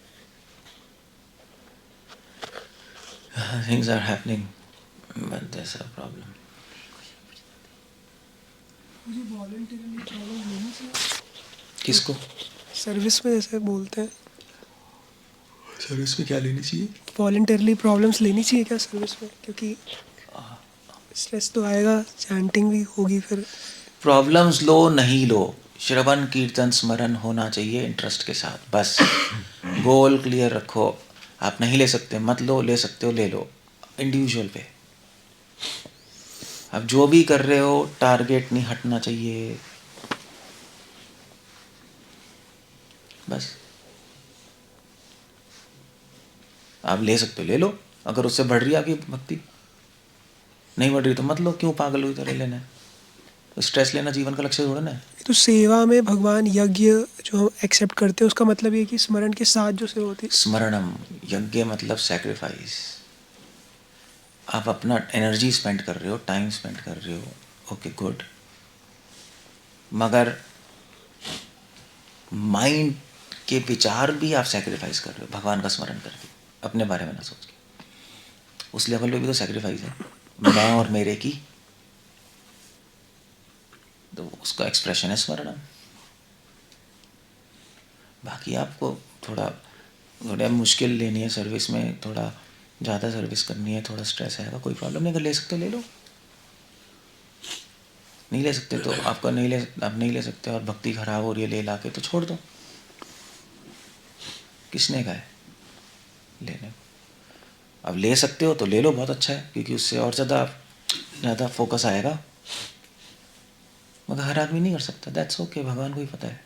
Things are happening but there's a problem. मुझे वॉलंटियरली प्रॉब्लम लेनी चाहिए किसको? सर्विस में, जैसे बोलते हैं सर्विस में क्या लेनी चाहिए? वॉलंटियरली प्रॉब्लम्स लेनी चाहिए क्या सर्विस में? क्योंकि स्ट्रेस तो आएगा, चैंटिंग भी होगी फिर। प्रॉब्लम्स लो नहीं लो, श्रवण कीर्तन स्मरण होना चाहिए इंटरेस्ट के साथ, बस गोल क्लियर रखो। आप नहीं ले सकते मत लो, ले सकते हो ले लो, इंडिविजुअल पे। आप जो भी कर रहे हो टारगेट नहीं हटना चाहिए, बस। आप ले सकते हो ले लो, अगर उससे बढ़ रही है आपकी भक्ति, नहीं बढ़ रही तो मत लो, क्यों पागल हुई तरह लेना है? स्ट्रेस लेना जीवन का लक्ष्य थोड़ा ना है। तो सेवा में भगवान यज्ञ जो हम एक्सेप्ट करते हैं, उसका मतलब ये है कि स्मरण के साथ जो सेवा होती है। स्मरणम, यज्ञ मतलब सैक्रिफाइस। आप अपना एनर्जी स्पेंड कर रहे हो, टाइम स्पेंड कर रहे हो, ओके गुड, मगर माइंड के विचार भी आप सैक्रिफाइस कर रहे हो भगवान का स्मरण करके, अपने बारे में ना सोच के। उस लेवल पे भी तो सैक्रिफाइस है, मैं और मेरे की, तो उसका एक्सप्रेशन है स्मरणम। बाकी आपको थोड़ा मुश्किल लेनी है सर्विस में, थोड़ा ज़्यादा सर्विस करनी है, थोड़ा स्ट्रेस आएगा, कोई प्रॉब्लम नहीं, अगर ले सकते हो ले लो, नहीं ले सकते तो आप नहीं ले सकते और भक्ति खराब हो रही है ले ला के, तो छोड़ दो। किसने कहा है लेने को? अब ले सकते हो तो ले लो, बहुत अच्छा है, क्योंकि उससे और ज़्यादा फोकस आएगा, मगर हर आदमी नहीं कर सकता, दैट्स ओके, भगवान को ही पता है।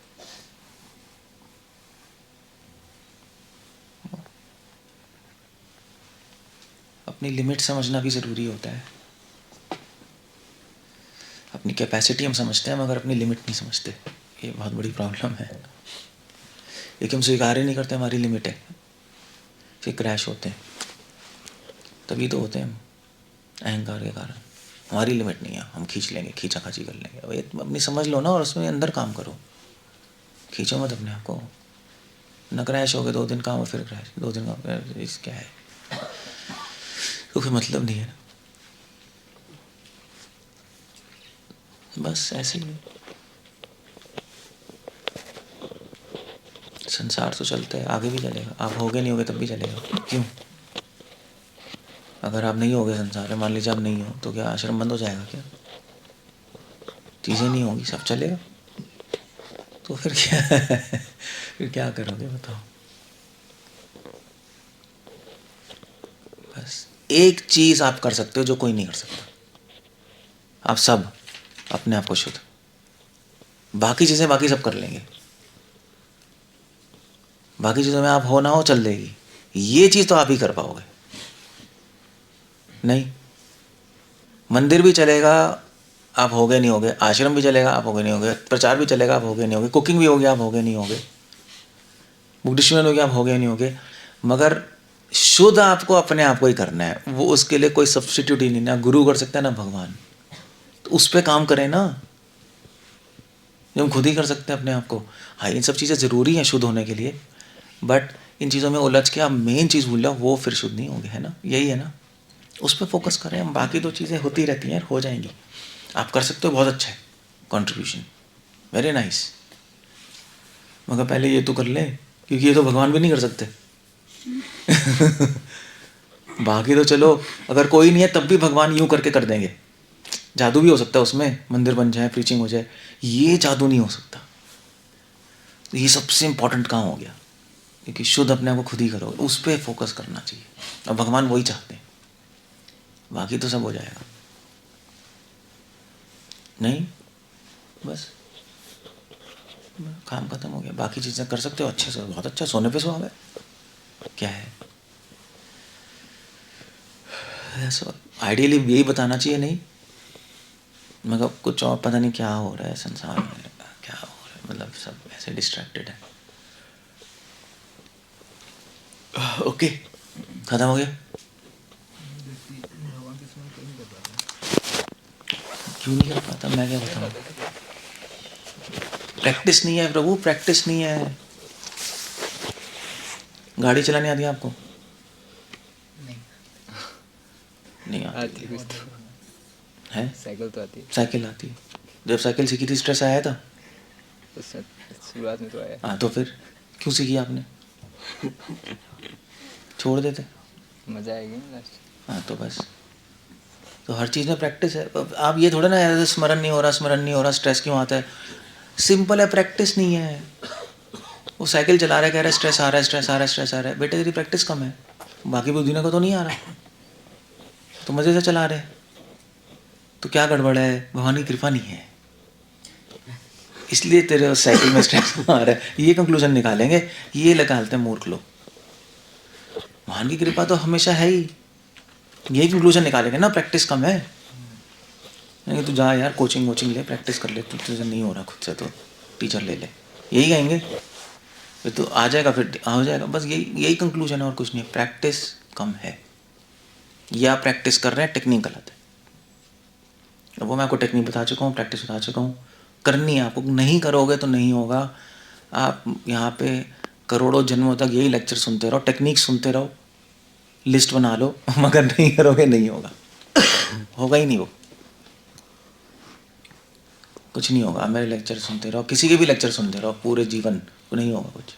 अपनी लिमिट समझना भी ज़रूरी होता है। अपनी कैपेसिटी हम समझते हैं मगर अपनी लिमिट नहीं समझते, ये बहुत बड़ी प्रॉब्लम है। लेकिन हम स्वीकार ही नहीं करते हमारी लिमिट है, फिर क्रैश होते हैं, तभी तो होते हैं हम अहंकार के कारण। हमारी लिमिट नहीं है, हम खींच लेंगे, खींचा खाची कर लेंगे। भाई अपनी समझ लो ना और उसमें अंदर काम करो, खींचो मत अपने आप को, न क्रैश हो गए 2 दिन काम और फिर क्रैश, 2 दिन काम, इस क्या है, तो कोई मतलब नहीं है ना। बस ऐसे ही संसार तो चलता है, आगे भी चलेगा, आप होगे नहीं होगे तब भी चलेगा। क्यों? अगर आप नहीं होगे संसार में, मान लीजिए आप नहीं हो, तो क्या आश्रम बंद हो जाएगा क्या? चीज़ें नहीं होगी, सब चलेगा, तो फिर क्या फिर क्या करोगे बताओ? बस एक चीज़ आप कर सकते हो जो कोई नहीं कर सकता, आप सब अपने आप को शुद्ध, बाकी चीज़ें बाकी सब कर लेंगे, बाकी चीज़ों में आप हो ना हो चल देगी, ये चीज़ तो आप ही कर पाओगे। नहीं, मंदिर भी चलेगा आप होगे नहीं होगे, आश्रम भी चलेगा आप होगे नहीं होगे, प्रचार भी चलेगा आप होगे नहीं होगे, कुकिंग भी होगी आप होगे नहीं होगे, बुक डिक्शनरी होगी आप होगे नहीं होगे, मगर शुद्ध आपको अपने आप को ही करना है, वो उसके लिए कोई सब्स्टिट्यूट ही नहीं, ना गुरु कर सकता है ना भगवान। तो उस पर काम करें ना, जो हम खुद ही कर सकते हैं अपने आप को। हाँ, इन सब चीज़ें ज़रूरी हैं शुद्ध होने के लिए, बट इन चीज़ों में उलझ के आप मेन चीज़ भूल जाओ, वो फिर शुद्ध नहीं होंगे, है ना। यही है ना, उस पर फोकस करें हम। बाकी तो चीज़ें होती रहती हैं, हो जाएंगी। आप कर सकते हो, बहुत अच्छा है कंट्रीब्यूशन, वेरी नाइस। मगर पहले ये तो कर ले, क्योंकि ये तो भगवान भी नहीं कर सकते। बाकी तो चलो, अगर कोई नहीं है तब भी भगवान यूं करके कर देंगे। जादू भी हो सकता है उसमें, मंदिर बन जाए, प्रीचिंग हो जाए, ये जादू नहीं हो सकता। तो ये सबसे इंपॉर्टेंट काम हो गया, क्योंकि शुद्ध अपने आप को खुद ही करो, उस पर फोकस करना चाहिए। और भगवान वही चाहते हैं, बाकी तो सब हो जाएगा। नहीं, बस काम खत्म हो गया। बाकी चीज़ें कर सकते हो अच्छे से, बहुत अच्छा, सोने पे सुहागा है, क्या है। ऐसा आइडियली यही बताना चाहिए, नहीं मगर कुछ और पता नहीं क्या हो रहा है संसार में, क्या हो रहा है, मतलब सब ऐसे डिस्ट्रैक्टेड है। ओके, खत्म हो गया। क्यों नहीं कर पाता, मैं क्या बताऊँ। प्रैक्टिस नहीं है प्रभु, प्रैक्टिस नहीं है। गाड़ी चलानी आती है आपको? नहीं आती है। साइकिल तो आती है। साइकिल आती है। जब साइकिल सीखी थी स्ट्रेस आया था? उससे शुरुआत में तो आया। हाँ, तो फिर क्यों सीखी आपने? छोड़ देते। मज़ा आएगी ना लास्ट। हाँ, तो बस, तो हर चीज़ में प्रैक्टिस है। अब आप ये थोड़ा ना यार स्मरण नहीं हो रहा, स्मरण नहीं हो रहा, स्ट्रेस क्यों आता है। सिंपल है, प्रैक्टिस नहीं है। वो साइकिल चला रहा है, कह रहा है स्ट्रेस आ रहा है, स्ट्रेस आ रहा है, स्ट्रेस आ रहा है। बेटे तेरी प्रैक्टिस कम है, बाकी बुद्धियों को तो नहीं आ रहा, तो मज़े से चला रहे। तो क्या गड़बड़ है, भगवान की कृपा नहीं है, इसलिए तेरे साइकिल में स्ट्रेस आ रहा है। ये कंक्लूजन निकालेंगे, ये निकालते हैं मूर्ख लोग। भगवान की कृपा तो हमेशा है ही, यही कंक्लूजन निकालेंगे ना, प्रैक्टिस कम है। नहीं तू जा यार, कोचिंग वोचिंग ले, प्रैक्टिस कर ले, तुझे नहीं हो रहा खुद से तो टीचर ले ले, यही कहेंगे। फिर तो आ जाएगा, फिर हो जाएगा, बस यही कंक्लूजन है और कुछ नहीं। प्रैक्टिस कम है, या प्रैक्टिस कर रहे हैं, टेक्निक गलत है। अब वो मैं आपको टेक्निक बता चुका हूँ, प्रैक्टिस बता चुका हूँ, करनी है आपको। नहीं करोगे तो नहीं होगा। आप यहाँ पे करोड़ों जन्मों तक यही लेक्चर सुनते रहो, टेक्निक सुनते रहो, लिस्ट बना लो, मगर नहीं करोगे नहीं होगा, होगा ही नहीं। वो कुछ नहीं होगा। मेरे लेक्चर सुनते रहो, किसी के भी लेक्चर सुनते रहो पूरे जीवन, तो नहीं होगा कुछ।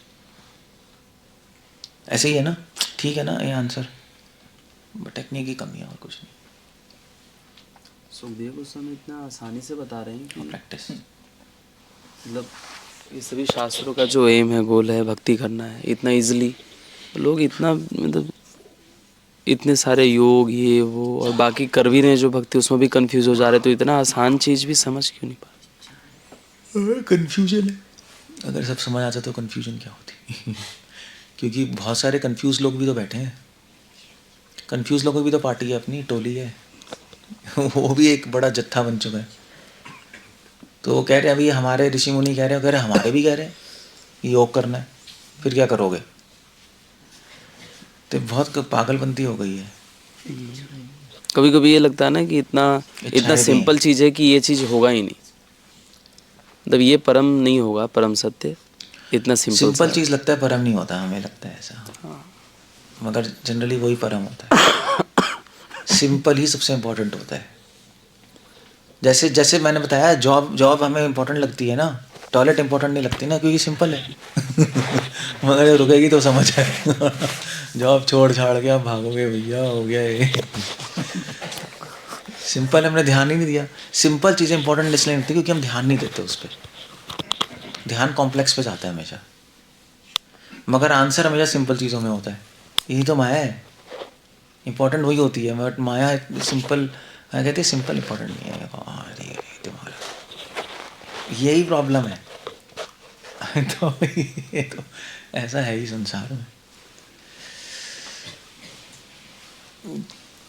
ऐसे ही है ना, ठीक है ना ये आंसर, बट टेक्निक की कमी है और कुछ नहीं। सुखदेव गोस्वामी इतना आसानी से बता रहे हैं कि प्रैक्टिस, मतलब ये सभी शास्त्रों का जो एम है, गोल है, भक्ति करना है, इतना इजीली लोग इतना मतलब इतने सारे योग ये वो और बाकी कर भी रहे हैं जो भक्ति, उसमें भी कंफ्यूज हो जा रहे, तो इतना आसान चीज़ भी समझ क्यों नहीं पा रहे। कंफ्यूजन है। अगर सब समझ आता तो कंफ्यूजन क्या होती। क्योंकि बहुत सारे कंफ्यूज लोग भी तो बैठे हैं। कंफ्यूज लोगों की भी तो पार्टी है, अपनी टोली है। वो भी एक बड़ा जत्था बन चुका है। तो वो कह रहे हैं, अभी हमारे ऋषि मुनि कह रहे हैं, हमारे भी कह रहे हैं योग करना है, फिर क्या करोगे। तो बहुत पागलपंती हो गई है। कभी कभी ये लगता है ना कि इतना सिंपल चीज़ है कि ये चीज़ होगा ही नहीं, मतलब ये परम नहीं होगा, परम सत्य इतना सिंपल चीज़ लगता है, परम नहीं होता, हमें लगता है ऐसा। हाँ। मगर जनरली वही परम होता है। सिंपल ही सबसे इम्पोर्टेंट होता है। जैसे मैंने बताया, जॉब हमें इम्पोर्टेंट लगती है ना, टॉयलेट इम्पोर्टेंट नहीं लगती ना, क्योंकि सिंपल है। मगर रुकेगी तो समझ आएगा। जॉब छोड़ छाड़ के आप भागोगे, भैया हो गया ये। सिंपल हमने ध्यान ही नहीं दिया। सिंपल चीज़ें इंपॉर्टेंट इसलिए लगती है क्योंकि हम ध्यान नहीं देते उस पर। ध्यान कॉम्प्लेक्स पे जाता है हमेशा, मगर आंसर हमेशा सिंपल चीज़ों में होता है। यही तो माया है, इंपॉर्टेंट वही होती है, बट माया सिंपल कहते हैं, सिंपल इंपॉर्टेंट नहीं है। तुम्हारा यही प्रॉब्लम है। तो ये तो ऐसा है ही संसार में।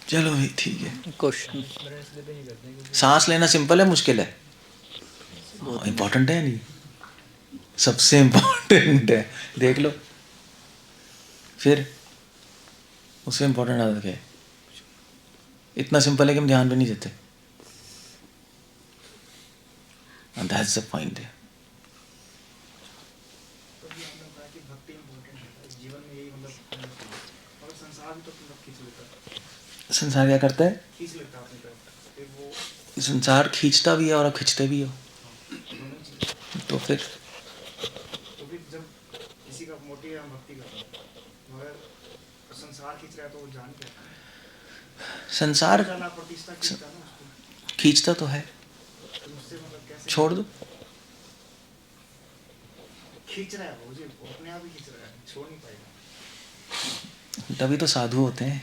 चलो भाई ठीक है। क्वेश्चन सांस लेना सिंपल है, मुश्किल है? इम्पोर्टेंट है नहीं, सबसे इम्पोर्टेंट है। देख लो फिर उससे इम्पोर्टेंट आदत क्या है? इतना सिंपल है कि हम ध्यान भी नहीं देते। And that's the point है। तो भी आपने बताया कि भक्ति इम्पोर्टेंट है जीवन में, यही मतलब होना चाहिए। और संसार भी तो मतलब खींच लेता है, संसार क्या करता है? खींच लेता है अपनी तरफ, फिर वो संसार खींचता भी है और आप खींचते भी हो, दोनों चीज़। तो फिर तो फिर जब किसी का मोटिव है हम भक्ति करते हैं, मगर संसार खींच रहा है तो वो जान क्या है? संसार जाना प्रतिष्ठा खींचता है ना उसको, खींचता तो है, तो उससे मतलब कैसे छोड़ दो। खींच रहा है वो, मुझे अपने आप ही खींच रहा है, छोड़ नहीं पाएगा। तभी तो साधु होते हैं।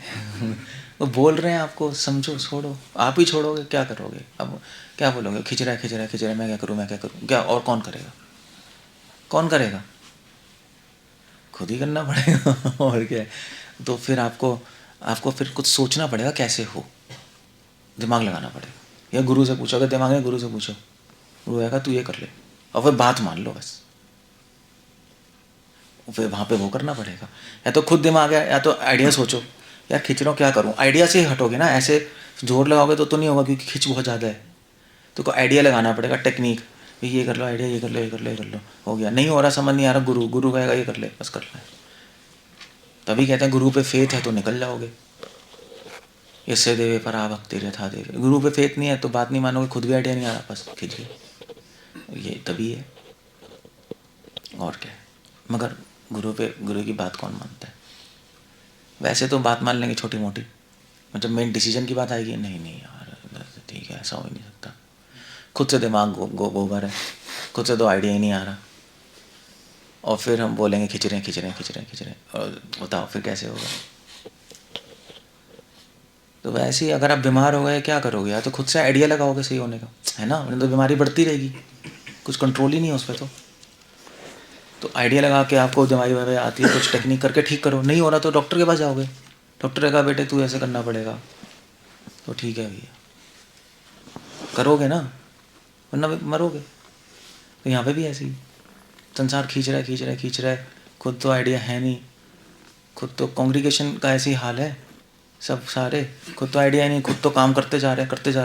वो बोल रहे हैं आपको, समझो, छोड़ो। आप ही छोड़ोगे क्या करोगे? अब क्या बोलोगे? खींच रहा है, खींच रहा है, खींच रहा है, मैं क्या करूँ, मैं क्या करूँ? क्या और कौन करेगा? कौन करेगा? खुद ही करना पड़ेगा। और क्या है? तो फिर आपको फिर कुछ सोचना पड़ेगा कैसे हो, दिमाग लगाना पड़ेगा। या गुरु से पूछो, अगर दिमाग है गुरु से पूछो, गुरु आएगा तू ये कर ले, और फिर बात मान लो बस। फिर वहाँ पे वो करना पड़ेगा। या तो खुद दिमाग है, या तो आइडिया सोचो, यार खींच रहा हूँ क्या करूँ। आइडिया से ही हटोगे ना, ऐसे जोर लगाओगे तो नहीं होगा, क्योंकि खींच बहुत ज़्यादा है। तो कोई आइडिया लगाना पड़ेगा, टेक्निक, ये कर लो, आइडिया ये कर लो, ये कर लो, ये कर लो, हो गया। नहीं हो रहा, समझ नहीं आ रहा, गुरु कहेगा ये कर ले, बस कर ले। तभी कहते हैं गुरु पे फेथ है तो निकल जाओगे। इससे देवे परा भक्ति यथा देवे। गुरु पे फेथ नहीं है तो बात नहीं मानोगे, खुद भी आइडिया नहीं आ रहा, बस खींच गए। ये तभी है, और क्या है। मगर गुरु की बात कौन मानता है? वैसे तो बात मान लेंगे छोटी मोटी, जब मेन डिसीजन की बात आएगी, नहीं यार ठीक है, ऐसा हो ही नहीं सकता। खुद से दिमाग गोबर है, खुद से तो आइडिया ही नहीं आ रहा, और फिर हम बोलेंगे खींच रहे हैं, और बताओ फिर कैसे होगा? तो वैसे ही अगर आप बीमार हो गए क्या करोगे? या तो खुद से आइडिया लगाओगे सही होने का, है ना? नहीं तो बीमारी बढ़ती रहेगी, कुछ कंट्रोल ही नहीं है उस पर। तो आइडिया लगा के आपको दवाई ववाई आती है, कुछ टेक्निक करके ठीक करो। नहीं हो रहा तो डॉक्टर के पास जाओगे, डॉक्टर कहा बेटे तू ऐसे करना पड़ेगा, तो ठीक है भैया, करोगे ना, वरना मरोगे। तो यहाँ पे भी ऐसे ही संसार खींच रहा है, खुद तो आइडिया है नहीं। खुद तो कांग्रीगेशन का ऐसे ही हाल है, सब सारे खुद तो आइडिया नहीं, खुद तो काम करते जा रहे हैं, फंसते जा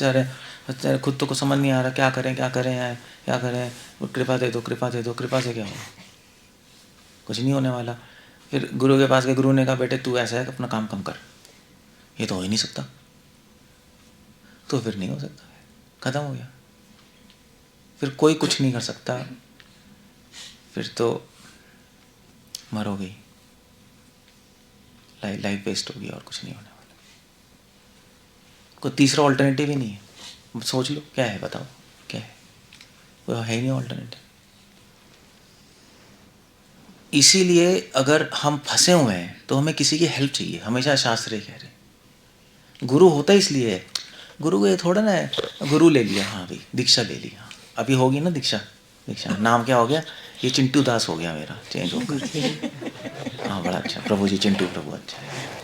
रहे हैं, खुद तो को समझ नहीं आ रहा क्या करें कृपा दे दो। कृपा से क्या होगा? कुछ नहीं होने वाला। फिर गुरु के पास गए, गुरु ने कहा बेटे तू ऐसा है कि अपना काम कम कर, ये तो हो ही नहीं सकता। तो फिर नहीं हो सकता, खत्म हो गया। फिर कोई कुछ नहीं कर सकता, फिर तो मरोगे ही, लाइफ वेस्ट होगी और कुछ नहीं होने वाला। कोई तीसरा ऑल्टरनेटिव ही नहीं है। सोच लो क्या है, बताओ क्या है? कोई है ही नहीं ऑल्टरनेटिव। इसीलिए अगर हम फंसे हुए हैं तो हमें किसी की हेल्प चाहिए, हमेशा शास्त्र कह रहे हैं। गुरु होता इसलिए है, गुरु को ये थोड़ा ना है, गुरु ले लिया, हाँ भाई दीक्षा ले ली, हाँ अभी होगी ना दीक्षा नाम क्या हो गया? ये चिंटू दास हो गया मेरा, चेंज होकर। हाँ बड़ा अच्छा, प्रभु जी चिंटू प्रभु, अच्छा है,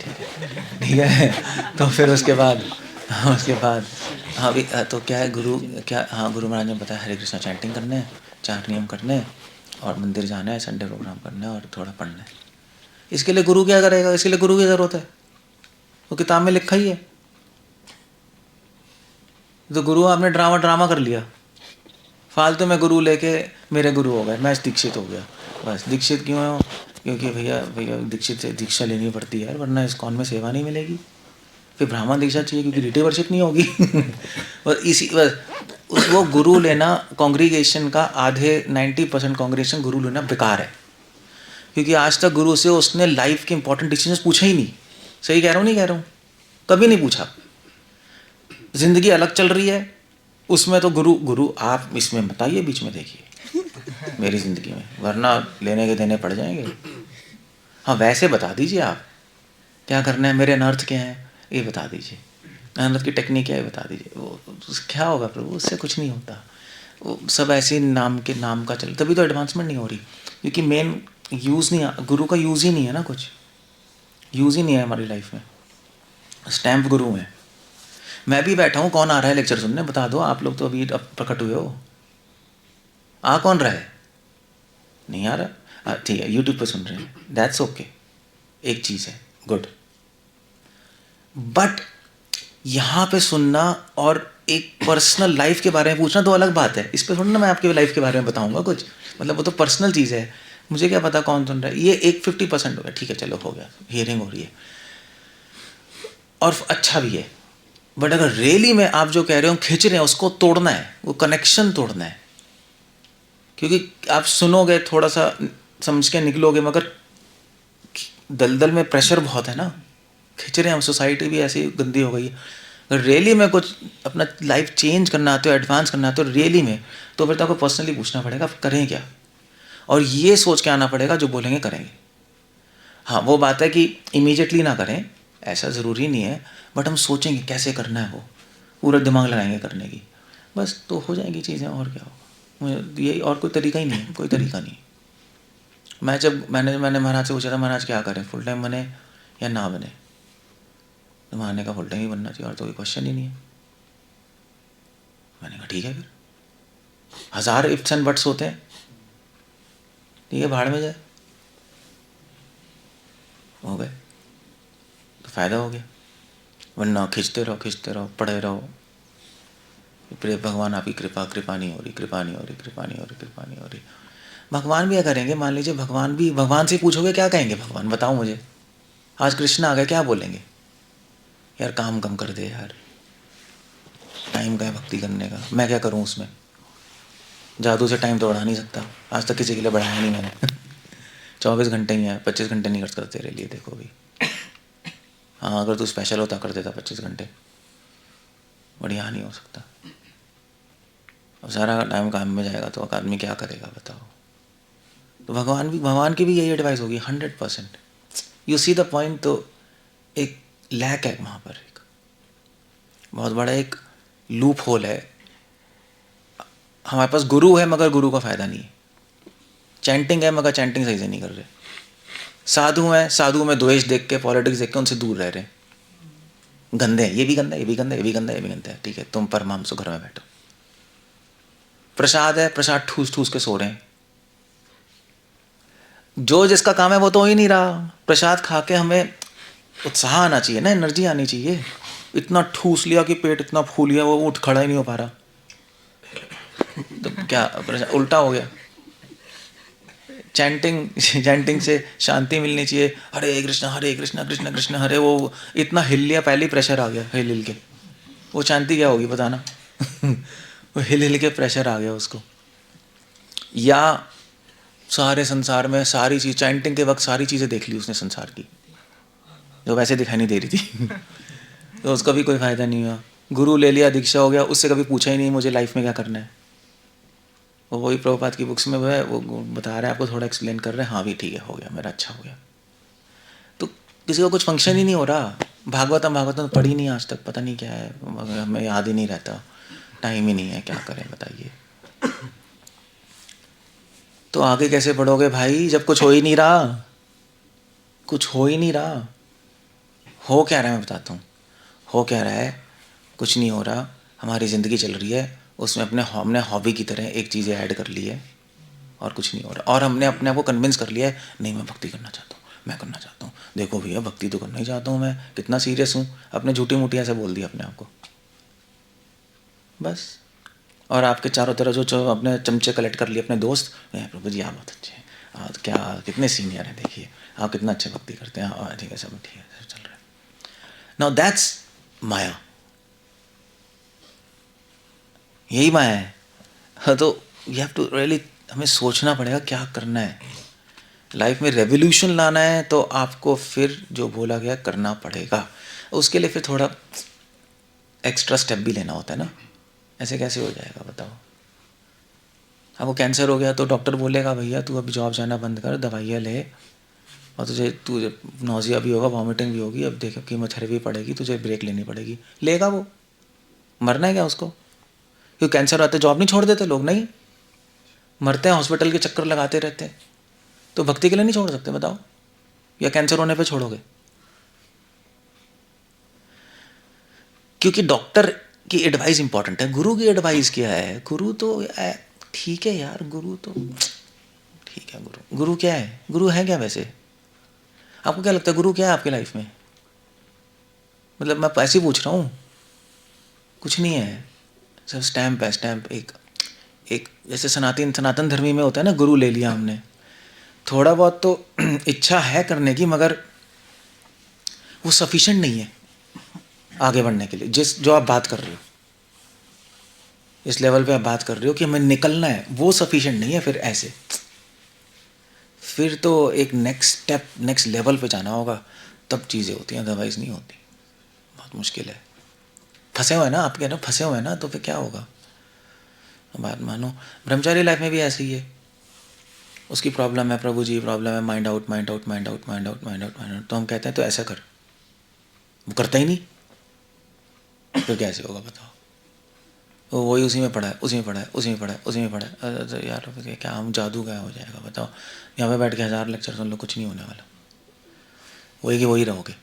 ठीक है। तो फिर उसके बाद हाँ भी तो क्या है गुरु, क्या हाँ गुरु महाराज ने बताया हरे कृष्णा चैंटिंग करना है, 4 नियम करने हैं, और मंदिर जाना है, संडे प्रोग्राम करना है, और थोड़ा पढ़ना है। इसके लिए गुरु क्या करेगा? इसके लिए गुरु की ज़रूरत है, वो किताब में लिखा ही है। तो गुरु आपने ड्रामा कर लिया, फालतू में गुरु लेके मेरे गुरु हो गए, मैं दीक्षित हो गया। बस दीक्षित क्यों हो? क्योंकि भैया दीक्षित से दीक्षा लेनी पड़ती है, वरना इस्कॉन में सेवा नहीं मिलेगी। फिर ब्राह्मण दीक्षा चाहिए क्योंकि रिटेवर्शिप नहीं होगी। और इसी बस वो गुरु लेना, कांग्रीगेशन का आधे 90% कांग्रीगेशन गुरु लेना बेकार है, क्योंकि आज तक गुरु से उसने लाइफ के इंपॉर्टेंट डिसीजन पूछा ही नहीं। सही कह रहा हूँ नहीं कह रहा हूँ? कभी नहीं पूछा। जिंदगी अलग चल रही है, उसमें तो गुरु आप इसमें बताइए, बीच में देखिए मेरी ज़िंदगी में, वरना लेने के देने पड़ जाएंगे। हाँ वैसे बता दीजिए आप क्या करना है, मेरे अनर्थ क्या है ये बता दीजिए, अनर्थ की टेक्निक क्या है बता दीजिए। वो क्या होगा प्रभु? उससे कुछ नहीं होता। वो सब ऐसे नाम का चल, तभी तो एडवांसमेंट नहीं हो रही, क्योंकि मेन यूज़ नहीं, गुरु का यूज़ ही नहीं है ना, कुछ यूज़ ही नहीं है हमारी लाइफ में। स्टैम्प गुरु है। मैं भी बैठा हूँ, कौन आ रहा है लेक्चर सुनने? बता दो, आप लोग तो अभी अब प्रकट हुए हो। आ कौन रहा है? नहीं आ रहा, ठीक है, यूट्यूब पे सुन रहे हैं, दैट्स ओके। एक चीज़ है, गुड। बट यहाँ पे सुनना और एक पर्सनल लाइफ के बारे में पूछना तो अलग बात है। इस पर थोड़ा ना मैं आपके लाइफ के बारे में बताऊंगा कुछ, मतलब वो तो पर्सनल चीज़ है, मुझे क्या पता कौन सुन रहा है। ये एक 50% हो गया, ठीक है चलो हो गया, हियरिंग हो रही है और अच्छा भी है। बट अगर रियली में आप जो कह रहे हो खींच रहे हैं, उसको तोड़ना है, वो कनेक्शन तोड़ना है। क्योंकि आप सुनोगे, थोड़ा सा समझ के निकलोगे, मगर दलदल में प्रेशर बहुत है ना, खींच रहे हैं हम। सोसाइटी भी ऐसी गंदी हो गई है। अगर रियली में कुछ अपना लाइफ चेंज करना आते हो, एडवांस करना आते हो रियली में, तो फिर तो आपको पर्सनली पूछना पड़ेगा आप करें क्या, और ये सोच के आना पड़ेगा जो बोलेंगे करेंगे। हाँ वो बात है कि इमीडिएटली ना करें, ऐसा ज़रूरी नहीं है, बट हम सोचेंगे कैसे करना है, वो पूरा दिमाग लगाएंगे करने की, बस तो हो जाएंगी चीज़ें। और क्या होगा, यही, और कोई तरीका ही नहीं है, कोई तरीका नहीं। मैंने महाराज से पूछा था, महाराज क्या करें, फुल टाइम बने या ना बने? तो महाराज ने कहा फुल टाइम ही बनना चाहिए, और तो कोई क्वेश्चन ही नहीं है। मैंने कहा ठीक है, फिर 1000 इफ्स एंड बट्स होते हैं, ठीक है भाड़ में जाए, हो गए तो फ़ायदा हो गया। वरना खींचते रहो, पढ़े रहो, प्रे भगवान आपकी कृपा नहीं हो रही, कृपा नहीं हो रही। भगवान भी क्या करेंगे, मान लीजिए भगवान से पूछोगे क्या कहेंगे भगवान, बताओ मुझे। आज कृष्ण आ गए, क्या बोलेंगे? यार काम कम कर दे यार, टाइम का है भक्ति करने का, मैं क्या करूं उसमें, जादू से टाइम तो बढ़ा नहीं सकता, आज तक किसी के लिए बढ़ाया नहीं मैंने। 24 घंटे ही है, 25 घंटे नहीं खर्च करते तेरे लिए, देखो भी। हाँ अगर तू स्पेशल होता कर देता 25 घंटे, बढ़िया नहीं हो सकता। अब सारा टाइम काम में जाएगा तो आदमी क्या करेगा बताओ। तो भगवान की भी यही एडवाइस होगी 100%। You see the point. तो एक लैक है वहाँ पर, एक बहुत बड़ा एक लूप होल है। हमारे पास गुरु है मगर गुरु का फ़ायदा नहीं है, चैंटिंग है मगर चैंटिंग सही से नहीं कर रहे, साधु हैं, साधु में द्वेष देख के, पॉलिटिक्स देख के उनसे दूर रह रहे हैं, गंदे हैं, ये भी गंदा है, ये भी गंदा है, ये भी गंदा है, ये भी गंदा है, ठीक है तुम परमांसु घर में बैठो। प्रसाद है, प्रसाद ठूस ठूस के सो रहे हैं। जो जिसका काम है वो तो हो ही नहीं रहा। प्रसाद खा के हमें उत्साह आना चाहिए ना, एनर्जी आनी चाहिए। इतना ठूस लिया कि पेट इतना फूल गया, वो उठ खड़ा ही नहीं हो पा रहा, तो क्या उल्टा हो गया। चैंटिंग से शांति मिलनी चाहिए, हरे कृष्णा कृष्ण कृष्ण हरे, वो इतना हिल लिया, पहले ही प्रेशर आ गया, हिल के वो शांति क्या होगी बताना। वो हिल के प्रेशर आ गया उसको। या सारे संसार में सारी चीज़, चैंटिंग के वक्त सारी चीज़ें देख ली उसने संसार की, जो वैसे दिखाई नहीं दे रही थी। तो उसका भी कोई फ़ायदा नहीं हुआ। गुरु ले लिया, दीक्षा हो गया, उससे कभी पूछा ही नहीं मुझे लाइफ में क्या करना है। वो वही प्रभुपाद की बुक्स में है, वो बता रहे हैं आपको, थोड़ा एक्सप्लेन कर रहे हैं, हाँ भी ठीक है, हो गया मेरा, अच्छा हो गया। तो किसी को कुछ फंक्शन ही नहीं हो रहा। भागवतम पढ़ी नहीं आज तक, पता नहीं क्या है, हमें याद ही नहीं रहता, टाइम ही नहीं है, क्या करें बताइए। तो आगे कैसे पढ़ोगे भाई जब कुछ हो ही नहीं रहा, कुछ हो ही नहीं रहा। हो क्या रहा है मैं बताता हूँ, हो क्या रहा है, कुछ नहीं हो रहा। हमारी ज़िंदगी चल रही है, उसमें हमने हॉबी की तरह एक चीज़ ऐड कर ली है और कुछ नहीं हो रहा। और हमने अपने आप को कन्विंस कर लिया है, नहीं मैं भक्ति करना चाहता हूँ, मैं करना चाहता हूँ, देखो भैया भक्ति तो करना ही चाहता हूँ मैं, कितना सीरियस हूँ। अपने झूठी मूठी ऐसे बोल दिया अपने आप को बस। और आपके चारों तरफ जो अपने चमचे कलेक्ट कर लिए अपने दोस्त, प्रभु जी आप बहुत अच्छे हैं, आप क्या कितने सीनियर हैं, देखिए आप कितना अच्छे भक्ति करते हैं, हाँ ठीक है सब ठीक है, सब चल रहा है। नाउ दैट्स माया, यही माया है। हाँ तो यू हैव टू रियली, हमें सोचना पड़ेगा क्या करना है लाइफ में। रेवोल्यूशन लाना है तो आपको फिर जो बोला गया करना पड़ेगा। उसके लिए फिर थोड़ा एक्स्ट्रा स्टेप भी लेना होता है ना, ऐसे कैसे हो जाएगा बताओ। आपको कैंसर हो गया तो डॉक्टर बोलेगा भैया तू अभी जॉब जाना बंद कर, दवाइयाँ ले, और तुझे नौजिया भी होगा, वॉमिटिंग भी होगी, अब देखो कीमोथेरेपी पड़ेगी, तुझे ब्रेक लेनी पड़ेगी। लेगा वो, मरना है क्या उसको? क्योंकि कैंसर आते जॉब नहीं छोड़ देते लोग, नहीं मरते हैं, हॉस्पिटल के चक्कर लगाते रहते हैं। तो भक्ति के लिए नहीं छोड़ सकते बताओ, या कैंसर होने पे छोड़ोगे? क्योंकि डॉक्टर की एडवाइस इंपॉर्टेंट है, गुरु की एडवाइस क्या है? गुरु तो ठीक है यार, गुरु तो ठीक है, गुरु क्या है? गुरु है क्या वैसे? आपको क्या लगता है गुरु क्या है आपकी लाइफ में? मतलब मैं ऐसे ही पूछ रहा हूँ, कुछ नहीं है, सब स्टैम्प है, स्टैम्प। एक जैसे सनातन धर्मी में होता है ना, गुरु ले लिया हमने, थोड़ा बहुत तो इच्छा है करने की, मगर वो सफिशिएंट नहीं है आगे बढ़ने के लिए। जो आप बात कर रहे हो, इस लेवल पे आप बात कर रहे हो कि हमें निकलना है, वो सफिशिएंट नहीं है। फिर तो एक नेक्स्ट स्टेप, नेक्स्ट लेवल पे जाना होगा, तब चीज़ें होती हैं, अदरवाइज नहीं होती। बहुत मुश्किल है। फंसे हुए हैं ना आप, कह रहे हो फंसे हुए हैं ना, तो फिर क्या होगा? बात मानो, ब्रह्मचारी लाइफ में भी ऐसे ही है। उसकी प्रॉब्लम है, प्रभु जी प्रॉब्लम है, mind out mind out mind out mind out mind out mind out. तो हम कहते हैं तो ऐसा कर, वो करता ही नहीं, तो कैसे होगा बताओ? वो वही उसी में पड़ा है, उसी में पड़ा है, उसी में पड़ा है, उसी में पड़ा है। अरे यार क्या हम जादू क्या हो जाएगा बताओ? यहाँ पे बैठ के 1000 लेक्चर सुन लो, कुछ नहीं होने वाला, वही कि वही रहोगे।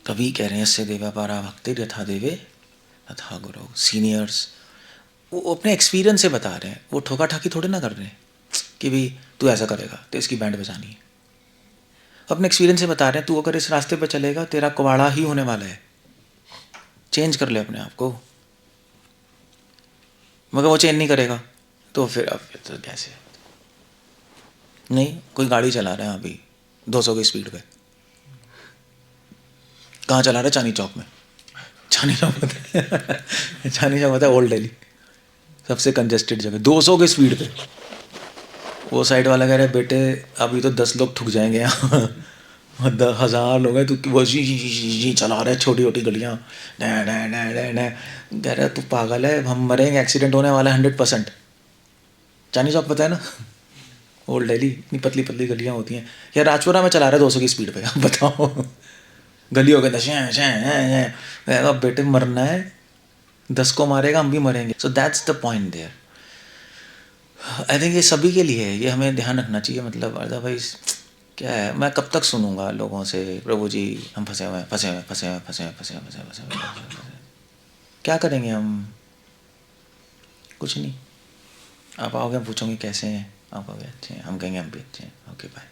तभी कह रहे हैं यस्य देवा पारा भक्ति यथा देवे तथा गुरु। सीनियर्स वो अपने एक्सपीरियंस से बता रहे हैं, वो ठोका ठाकी थोड़े ना कर रहे हैं कि भी तू ऐसा करेगा तो इसकी बैंड बजानी है। अपने एक्सपीरियंस से बता रहे हैं, तू अगर इस रास्ते पर चलेगा तेरा कुवाड़ा ही होने वाला है, चेंज कर ले अपने आप को। मगर वो चेंज नहीं करेगा तो फिर अब तो कैसे? नहीं, कोई गाड़ी चला रहा है अभी 200 की स्पीड पे, कहाँ चला रहा है? चांदनी चौक में। चांदनी चौक होता है चांदनी चौक होता है ओल्ड दिल्ली, सबसे कंजेस्टेड जगह, 200 की स्पीड पे। वो साइड वाला कह रहे बेटे अभी तो 10 लोग ठुक जाएंगे यहाँ 1000 लोग हैं, तू वो जी चला रहा है, छोटी छोटी गलियाँ, कह रहा है तू पागल है, हम मरेंगे, एक्सीडेंट होने वाला है 100%। चांदनी चौक पता है ना, ओल्ड दिल्ली, इतनी पतली पतली गलियाँ होती हैं। यार राजपुरा में चला रहा है 200 की स्पीड पे, आप बताओ गली हो गए, बेटे मरना है, 10 को मारेगा हम भी मरेंगे। So that's the point there. I think ये सभी के लिए है, ये हमें ध्यान रखना चाहिए। मतलब अदरवाइज क्या है, मैं कब तक सुनूंगा लोगों से प्रभु जी हम फंसे हुए हैं, फंसे हुए, फंसे हुए, फंसे हुए, फंसे हुए, फंसे हुए, फंसे हुए। क्या करेंगे हम? कुछ नहीं। आप आओगे, हम पूछोगे कैसे हैं, आप कहोगे अच्छे हैं, हम कहेंगे हम भी अच्छे हैं, ओके बाय।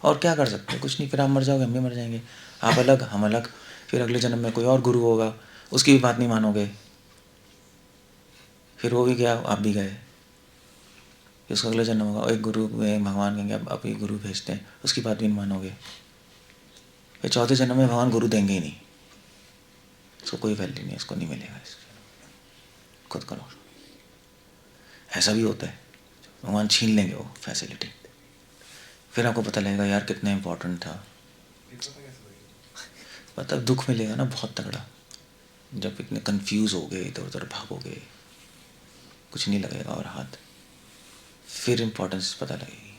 और क्या कर सकते हैं? कुछ नहीं। फिर आप मर जाओगे, हम भी मर जाएंगे, आप अलग हम अलग। फिर अगले जन्म में कोई और गुरु होगा, उसकी भी बात नहीं मानोगे, फिर वो भी गया, आप भी गए। फिर उसका अगला जन्म होगा, एक गुरु में भगवान कहेंगे अब ये गुरु भेजते हैं, उसकी बात भी नहीं मानोगे। फिर चौथे जन्म में भगवान गुरु देंगे ही नहीं, इसको कोई वैल्यू नहीं, इसको नहीं मिलेगा, इसको खुद करो। ऐसा भी होता है, भगवान छीन लेंगे वो फैसिलिटी, फिर आपको पता लगेगा यार कितना इम्पोर्टेंट था। पता दुख मिलेगा ना बहुत तगड़ा, जब इतने कंफ्यूज हो गए, इधर उधर भागोगे, कुछ नहीं लगेगा और हाथ, फिर इम्पोर्टेंस पता लगेगी।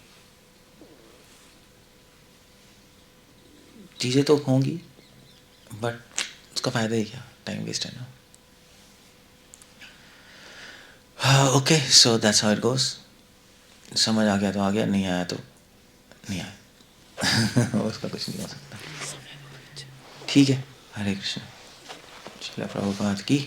चीज़ें तो होंगी बट उसका फ़ायदा ही क्या, टाइम वेस्ट है ना। Okay, so that's how it goes. समझ आ गया तो आ गया, नहीं आया तो नहीं आया उसका कुछ नहीं हो सकता। ठीक है, हरे कृष्ण। चलो प्रभुपाद की